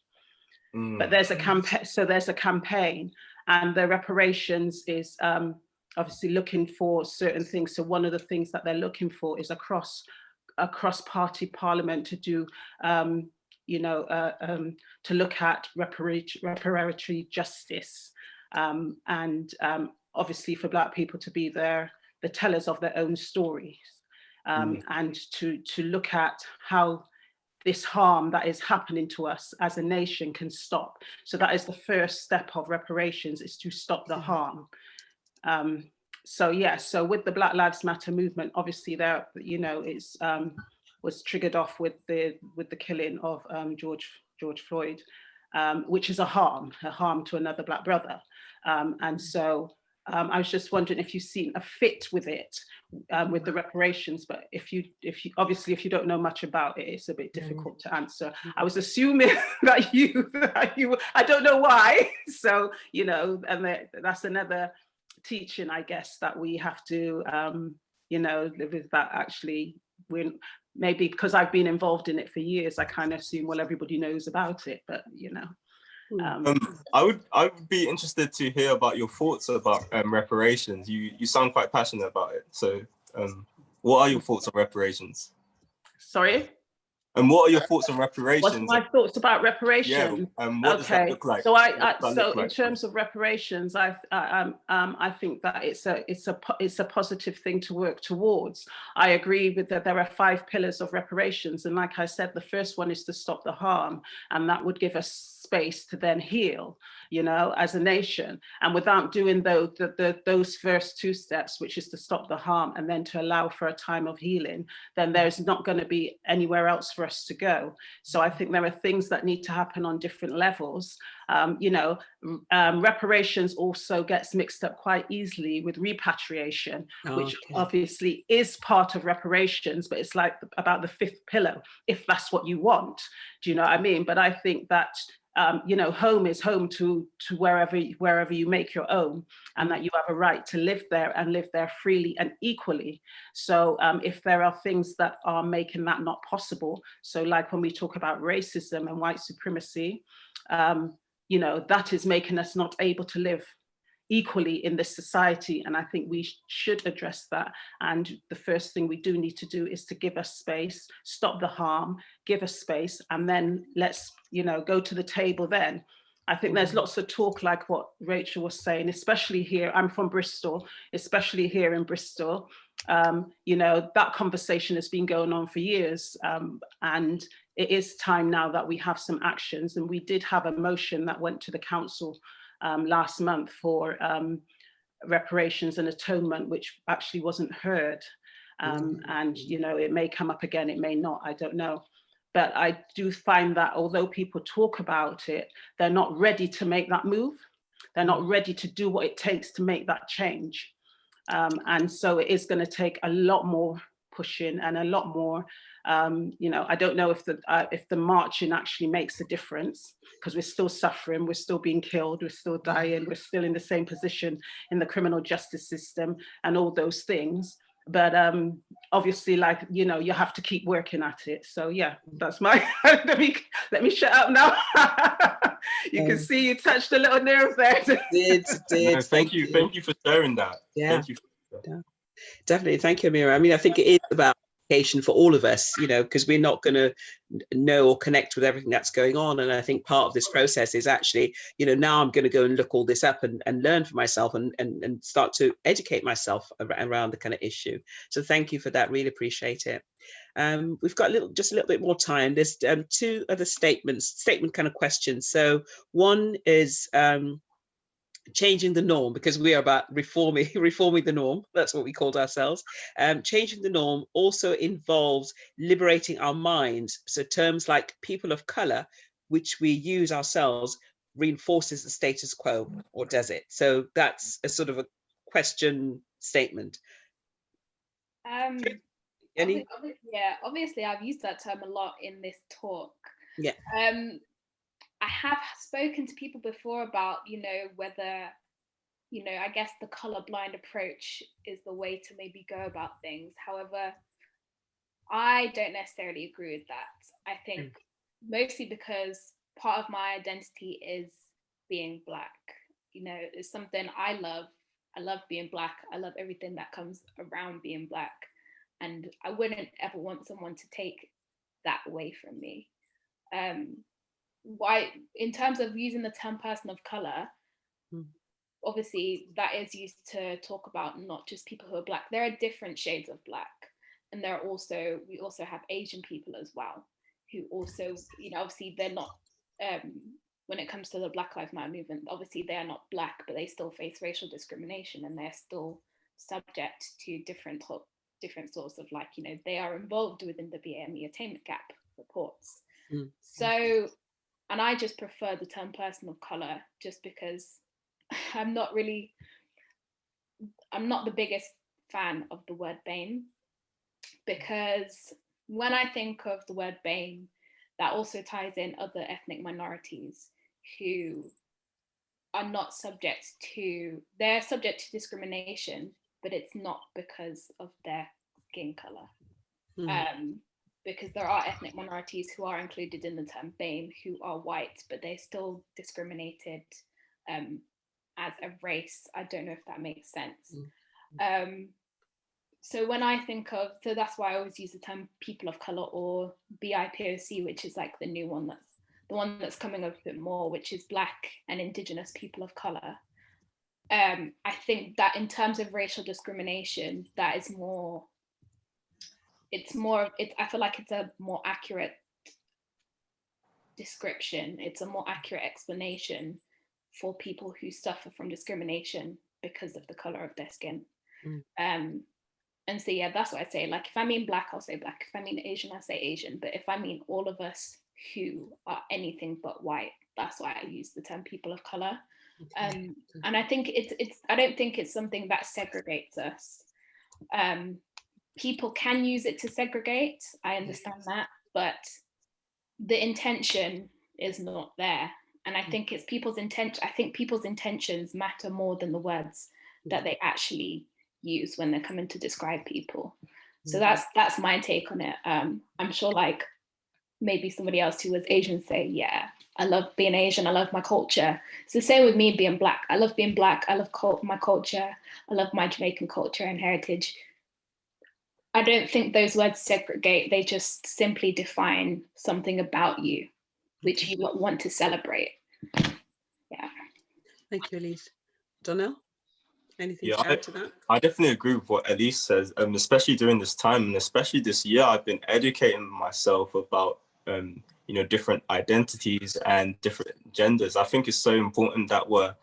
But there's a campaign. So there's a campaign, and the reparations is obviously looking for certain things. So one of the things that they're looking for is a cross-party parliament to do, to look at reparatory justice, and obviously for Black people to be the tellers of their own stories, and to look at how this harm that is happening to us as a nation can stop. So that is the first step of reparations, is to stop the harm. So with the Black Lives Matter movement, obviously there, you know, it's was triggered off with the killing of George Floyd, which is a harm to another Black brother, and so I was just wondering if you've seen a fit with it, with the reparations. But if you obviously if you don't know much about it, it's a bit difficult to answer. I was assuming that you I don't know why. So, you know, and that's another teaching, I guess, that we have to live with. That actually, maybe because I've been involved in it for years, I kind of assume, well, everybody knows about it, but you know. I would be interested to hear about your thoughts about reparations. You sound quite passionate about it. So what are your thoughts on reparations? Sorry? And what are your thoughts on reparations? What's my thoughts about reparations? Yeah, what does that look like? So in terms of reparations, I think that it's a positive thing to work towards. I agree with that. There are 5 pillars of reparations, and like I said, the first one is to stop the harm, and that would give us space to then heal, you know, as a nation. And without doing those first 2 steps, which is to stop the harm and then to allow for a time of healing, then there's not going to be anywhere else for us to go. So I think there are things that need to happen on different levels. Reparations also gets mixed up quite easily with repatriation, which obviously is part of reparations, but it's like about the 5th pillar, if that's what you want. Do you know what I mean? But I think that home is home to wherever you make your own, and that you have a right to live there and live there freely and equally. So if there are things that are making that not possible, so like when we talk about racism and white supremacy, that is making us not able to live, equally in this society, and I think we should address that. And the first thing we do need to do is to give us space, stop the harm, give us space, and then let's, you know, go to the table then. I think there's lots of talk like what Rachel was saying, especially here. I'm from Bristol, especially here in Bristol. You know, that conversation has been going on for years, and it is time now that we have some actions. And we did have a motion that went to the council last month for reparations and atonement, which actually wasn't heard. And, you know, it may come up again, it may not, I don't know. But I do find that although people talk about it, they're not ready to make that move. They're not ready to do what it takes to make that change. And so it is going to take a lot more pushing and a lot more, you know, I don't know if the marching actually makes a difference, because we're still suffering, we're still being killed, we're still dying, we're still in the same position in the criminal justice system and all those things. But obviously, like, you know, you have to keep working at it. So yeah, that's my, let me shut up now. You can see you touched a little nerve there. Did. No, thank you for sharing that. Yeah. Thank you. Yeah. Definitely. Thank you, Amira. I mean, I think it is about education for all of us, you know, because we're not going to know or connect with everything that's going on. And I think part of this process is actually, you know, now I'm going to go and look all this up and learn for myself and start to educate myself around the kind of issue. So thank you for that. Really appreciate it. We've got just a little bit more time. There's two other statement kind of questions. So one is changing the norm, because we are about reforming the norm. That's what we called ourselves. Changing the norm also involves liberating our minds. So terms like people of color, which we use ourselves, reinforces the status quo, or does it? So that's a sort of a question statement. Obviously I've used that term a lot in this talk. Yeah. I have spoken to people before about, you know, whether, you know, I guess the colorblind approach is the way to maybe go about things. However, I don't necessarily agree with that. I think mostly because part of my identity is being Black. You know, it's something I love. I love being Black. I love everything that comes around being Black. And I wouldn't ever want someone to take that away from me. Why, in terms of using the term person of color, obviously that is used to talk about not just people who are Black. There are different shades of Black, and we also have Asian people as well, who also, you know, obviously they're not, when it comes to the Black Lives Matter movement, obviously they are not Black, but they still face racial discrimination, and they're still subject to different sorts of, like, you know, they are involved within the BAME attainment gap reports. So, and I just prefer the term person of color, just because I'm not the biggest fan of the word BAME, because when I think of the word BAME, that also ties in other ethnic minorities who are not they're subject to discrimination, but it's not because of their skin color. Because there are ethnic minorities who are included in the term BAME who are white, but they're still discriminated as a race. I don't know if that makes sense. So when I think of, so that's why I always use the term people of color, or BIPOC, which is like the new one, that's the one that's coming up a bit more, which is Black and Indigenous people of color. I think that in terms of racial discrimination, that is more, I feel like it's a more accurate description. It's a more accurate explanation for people who suffer from discrimination because of the color of their skin. And so, yeah, that's what I say. Like, if I mean Black, I'll say Black. If I mean Asian, I say Asian. But if I mean all of us who are anything but white, that's why I use the term people of color. And I think I don't think it's something that segregates us. People can use it to segregate, I understand that, but the intention is not there. And I think it's people's intent. I think people's intentions matter more than the words that they actually use when they're coming to describe people. So that's my take on it. I'm sure, like, maybe somebody else who was Asian say, yeah, I love being Asian, I love my culture. It's the same with me being Black. I love being Black, I love my culture, I love my Jamaican culture and heritage. I don't think those words segregate, they just simply define something about you, which you want to celebrate. Yeah. Thank you, Elise. Donnell, anything Yeah, to add to that? I definitely agree with what Elise says, especially during this time, and especially this year, I've been educating myself about, you know, different identities and different genders. I think it's so important that we're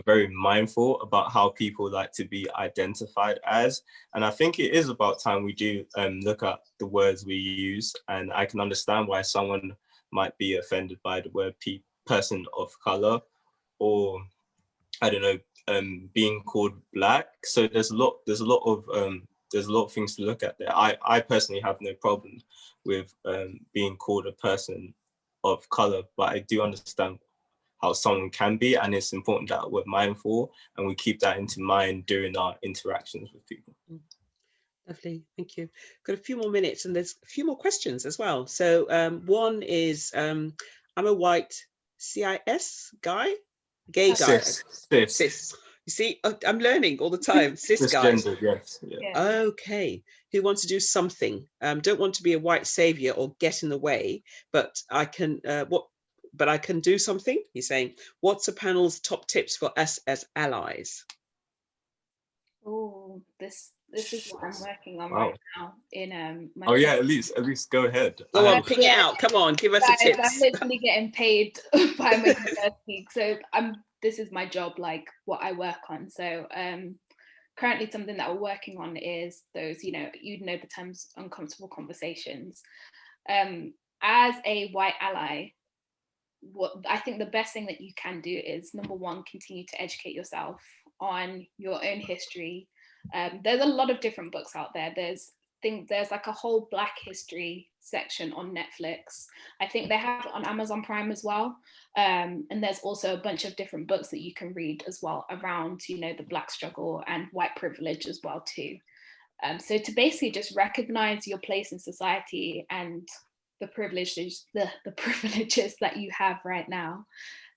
very mindful about how people like to be identified as. And I think it is about time we do look at the words we use. And I can understand why someone might be offended by the word person of color, or I don't know, being called Black. So there's a lot of things to look at there. I personally have no problem with being called a person of color, but I do understand how someone can be, and it's important that we're mindful and we keep that into mind during our interactions with people. Lovely, thank you. Got a few more minutes and there's a few more questions as well. So one is, I'm a white CIS guy, gay guy. Cis. You see, I'm learning all the time. Cis guys. Yes. Yeah. Okay. Who wants to do something? Don't want to be a white savior or get in the way, but I can. But I can do something. He's saying, what's the panel's top tips for us as allies? Oh, this is what I'm working on Wow. right now in my. Oh yeah, Elise, go ahead. Go on, pick it out. Come on, give us guys, a tip. I'm literally getting paid by my university, so this is my job, like what I work on. So currently something that we're working on is those, you know the terms uncomfortable conversations. As a white ally, what I think the best thing that you can do is, number one, continue to educate yourself on your own history. There's a lot of different books out there. There's like a whole Black history section on Netflix. I think they have it on Amazon Prime as well. And there's also a bunch of different books that you can read as well around, the Black struggle and white privilege as well too. So to basically just recognize your place in society and the privileges that you have right now.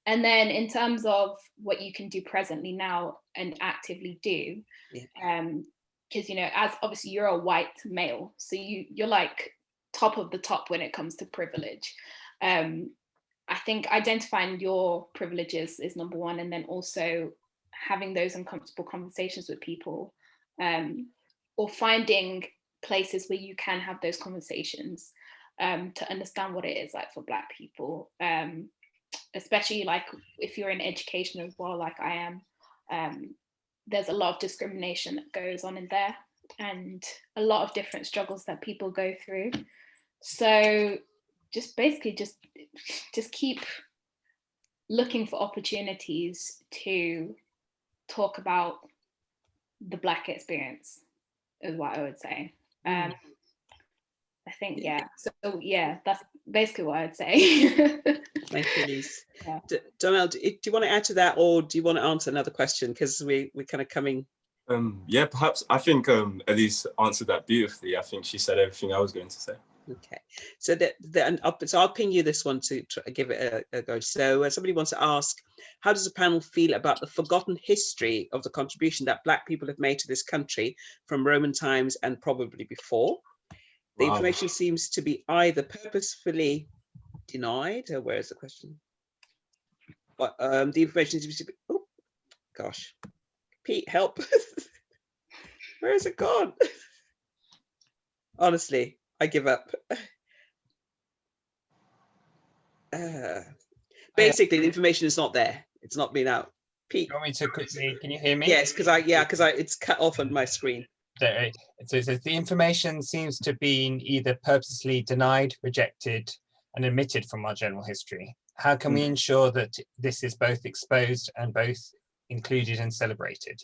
And then in terms of what you can do presently now and actively do, because as obviously you're a white male, so you're like top of the top when it comes to privilege. I think identifying your privileges is number one, and then also having those uncomfortable conversations with people, or finding places where you can have those conversations to understand what it is like for Black people, especially like if you're in education as well, like I am. There's a lot of discrimination that goes on in there, and a lot of different struggles that people go through. So just basically just keep looking for opportunities to talk about the Black experience is what I would say. I think, yeah. So yeah, that's basically what I'd say. Thank you, Elise. Yeah. Donnell, do you want to add to that, or do you want to answer another question? Because we're kind of coming. Yeah, perhaps. I think Elise answered that beautifully. I think she said everything I was going to say. Okay, so I'll ping you this one to give it a go. So somebody wants to ask, how does the panel feel about the forgotten history of the contribution that Black people have made to this country from Roman times and probably before? The information seems to be either purposefully denied, or where is the question? But the information seems to be, oh gosh, Pete, help. Where is it gone? Honestly, I give up. Basically, the information is not there. It's not been out. Pete, You want me to quickly, can you hear me? yes, because it's cut off on my screen. So it says the information seems to have been either purposely denied, rejected, and omitted from our general history. How can we ensure that this is both exposed and both included and celebrated?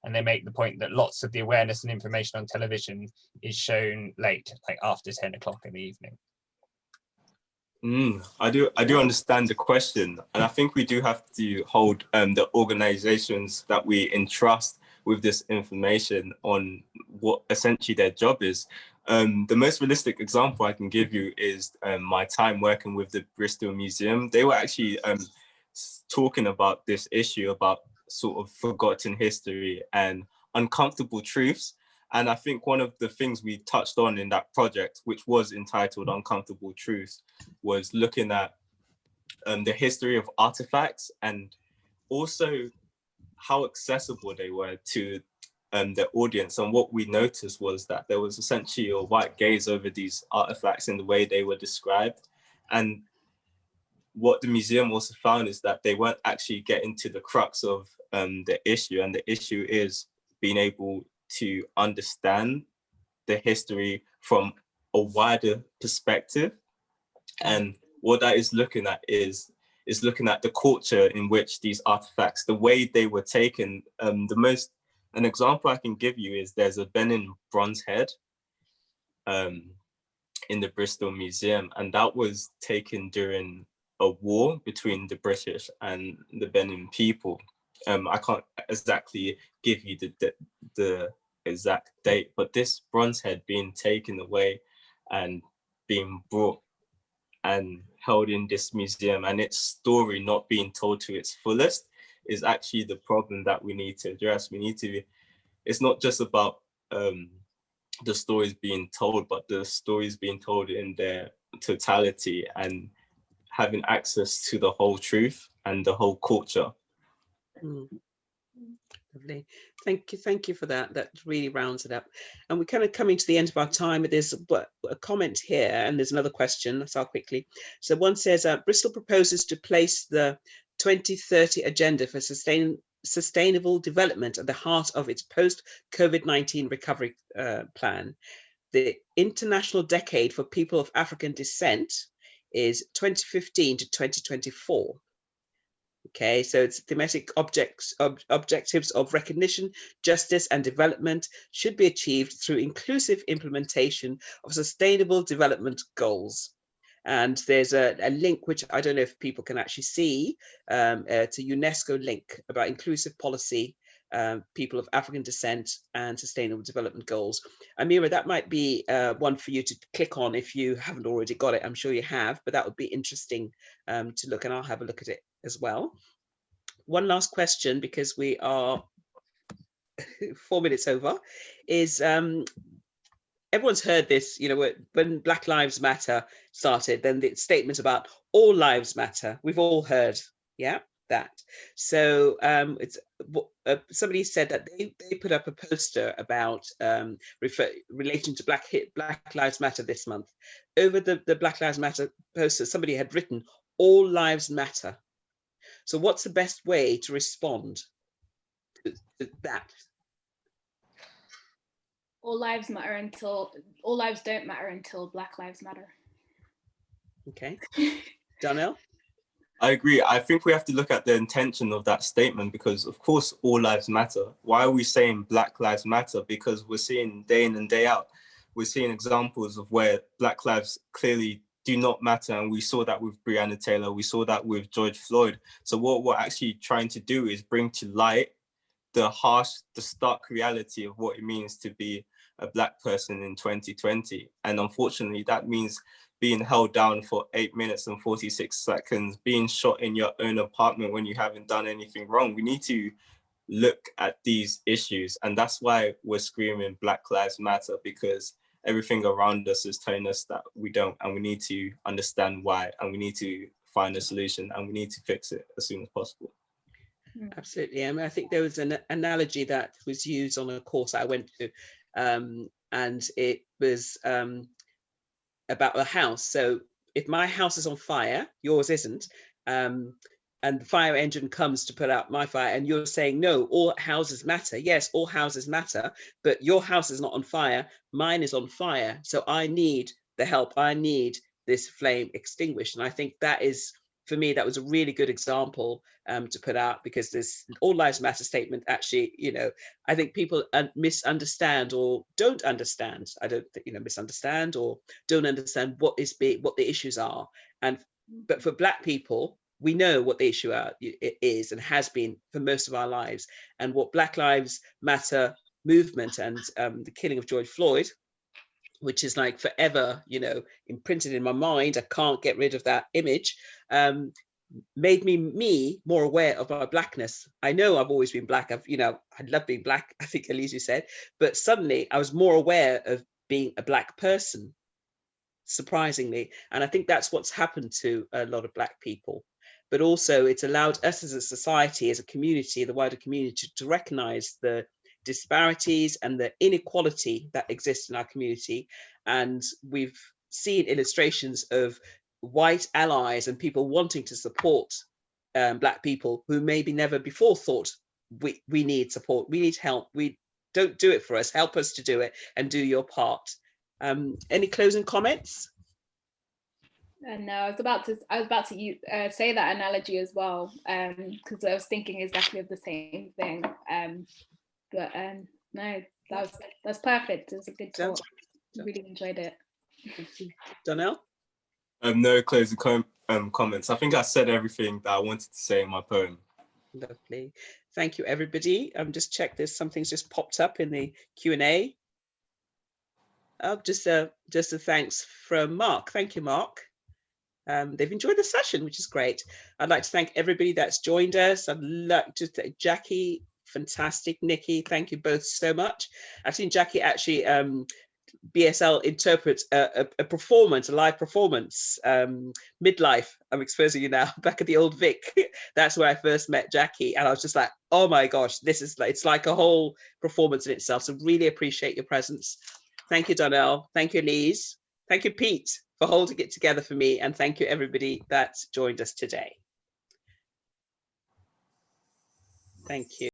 And they make the point that lots of the awareness and information on television is shown late, like after 10 o'clock in the evening. I do understand the question, and I think we do have to hold the organizations that we entrust with this information on what essentially their job is. The most realistic example I can give you is my time working with the Bristol Museum. They were actually talking about this issue about sort of forgotten history and uncomfortable truths. And I think one of the things we touched on in that project, which was entitled Uncomfortable Truths, was looking at the history of artifacts and also how accessible they were to the audience. And what we noticed was that there was essentially a white gaze over these artifacts in the way they were described. And what the museum also found is that they weren't actually getting to the crux of the issue. And the issue is being able to understand the history from a wider perspective. And what that is looking at is looking at the culture in which these artifacts, the way they were taken. An example I can give you is there's a Benin bronze head in the Bristol Museum, and that was taken during a war between the British and the Benin people. I can't exactly give you the exact date, but this bronze head being taken away and being brought and held in this museum, and its story not being told to its fullest, is actually the problem that we need to address. It's not just about the stories being told, but the stories being told in their totality and having access to the whole truth and the whole culture. Lovely. Thank you for that. That really rounds it up. And we're kind of coming to the end of our time. There's a comment here, and there's another question, so I'll quickly. So one says, Bristol proposes to place the 2030 agenda for sustainable development at the heart of its post-COVID-19 recovery plan. The International Decade for People of African Descent is 2015 to 2024. Okay, so it's thematic objectives of recognition, justice, and development should be achieved through inclusive implementation of sustainable development goals. And there's a link, which I don't know if people can actually see, to UNESCO link about inclusive policy, people of African descent, and sustainable development goals. Amira, that might be one for you to click on if you haven't already got it. I'm sure you have, but that would be interesting to look, and I'll have a look at it as well. One last question, because we are 4 minutes over, is everyone's heard this, you know, when Black Lives Matter started, then the statement about all lives matter, we've all heard, yeah, that. So it's somebody said that they put up a poster about relating to Black Lives Matter this month. Over the Black Lives Matter poster, somebody had written all lives matter. So what's the best way to respond to that? All lives don't matter until Black Lives Matter. Okay. Darnell? I agree. I think we have to look at the intention of that statement, because of course all lives matter. Why are we saying Black Lives Matter? Because we're seeing day in and day out, we're seeing examples of where Black lives clearly do not matter. And we saw that with Breonna Taylor, we saw that with George Floyd. So what we're actually trying to do is bring to light the stark reality of what it means to be a Black person in 2020. And unfortunately, that means being held down for 8 minutes and 46 seconds, being shot in your own apartment when you haven't done anything wrong. We need to look at these issues. And that's why we're screaming Black Lives Matter, because everything around us is telling us that we don't, and we need to understand why, and we need to find a solution, and we need to fix it as soon as possible. Absolutely. I mean, I think there was an analogy that was used on a course I went to, and it was about a house. So if my house is on fire, yours isn't, and the fire engine comes to put out my fire, and you're saying, no, all houses matter. Yes, all houses matter, but your house is not on fire, mine is on fire. So I need the help. I need this flame extinguished. And I think that is, for me, that was a really good example to put out, because this all lives matter statement actually, you know, I think people misunderstand or don't understand. I don't think, you know, misunderstand or don't understand what the issues are. But for Black people, we know what the issue is and has been for most of our lives. And what Black Lives Matter movement and the killing of George Floyd which is like forever, you know, imprinted in my mind. I can't get rid of that image. Made me more aware of my blackness. I know I've always been black. I love being black, I think Elise said, but suddenly I was more aware of being a black person, surprisingly. And I think that's what's happened to a lot of black people. But also it's allowed us as a society, as a community, the wider community, to recognize the disparities and the inequality that exists in our community. And we've seen illustrations of white allies and people wanting to support black people who maybe never before thought we need support, we need help, we don't do it for us, help us to do it and do your part. Any closing comments? No, I was about to say that analogy as well, because I was thinking exactly of the same thing. No, that's perfect. It was a good talk. Really enjoyed it. Donnell? No closing comments. I think I said everything that I wanted to say in my poem. Lovely. Thank you, everybody. Just check there's something's just popped up in the Q&A. Just a thanks from Mark. Thank you, Mark. They've enjoyed the session, which is great. I'd like to thank everybody that's joined us. I'd like to thank Jackie, fantastic. Nikki, thank you both so much. I've seen Jackie actually BSL interprets a performance, a live performance, Midlife. I'm exposing you now, back at the old Vic. That's where I first met Jackie, and I was just like, oh my gosh, this is like, it's like a whole performance in itself. So really appreciate your presence. Thank you, Donnell. Thank you, Elise. Thank you, Pete, for holding it together for me, and thank you everybody that's joined us today. Thank you.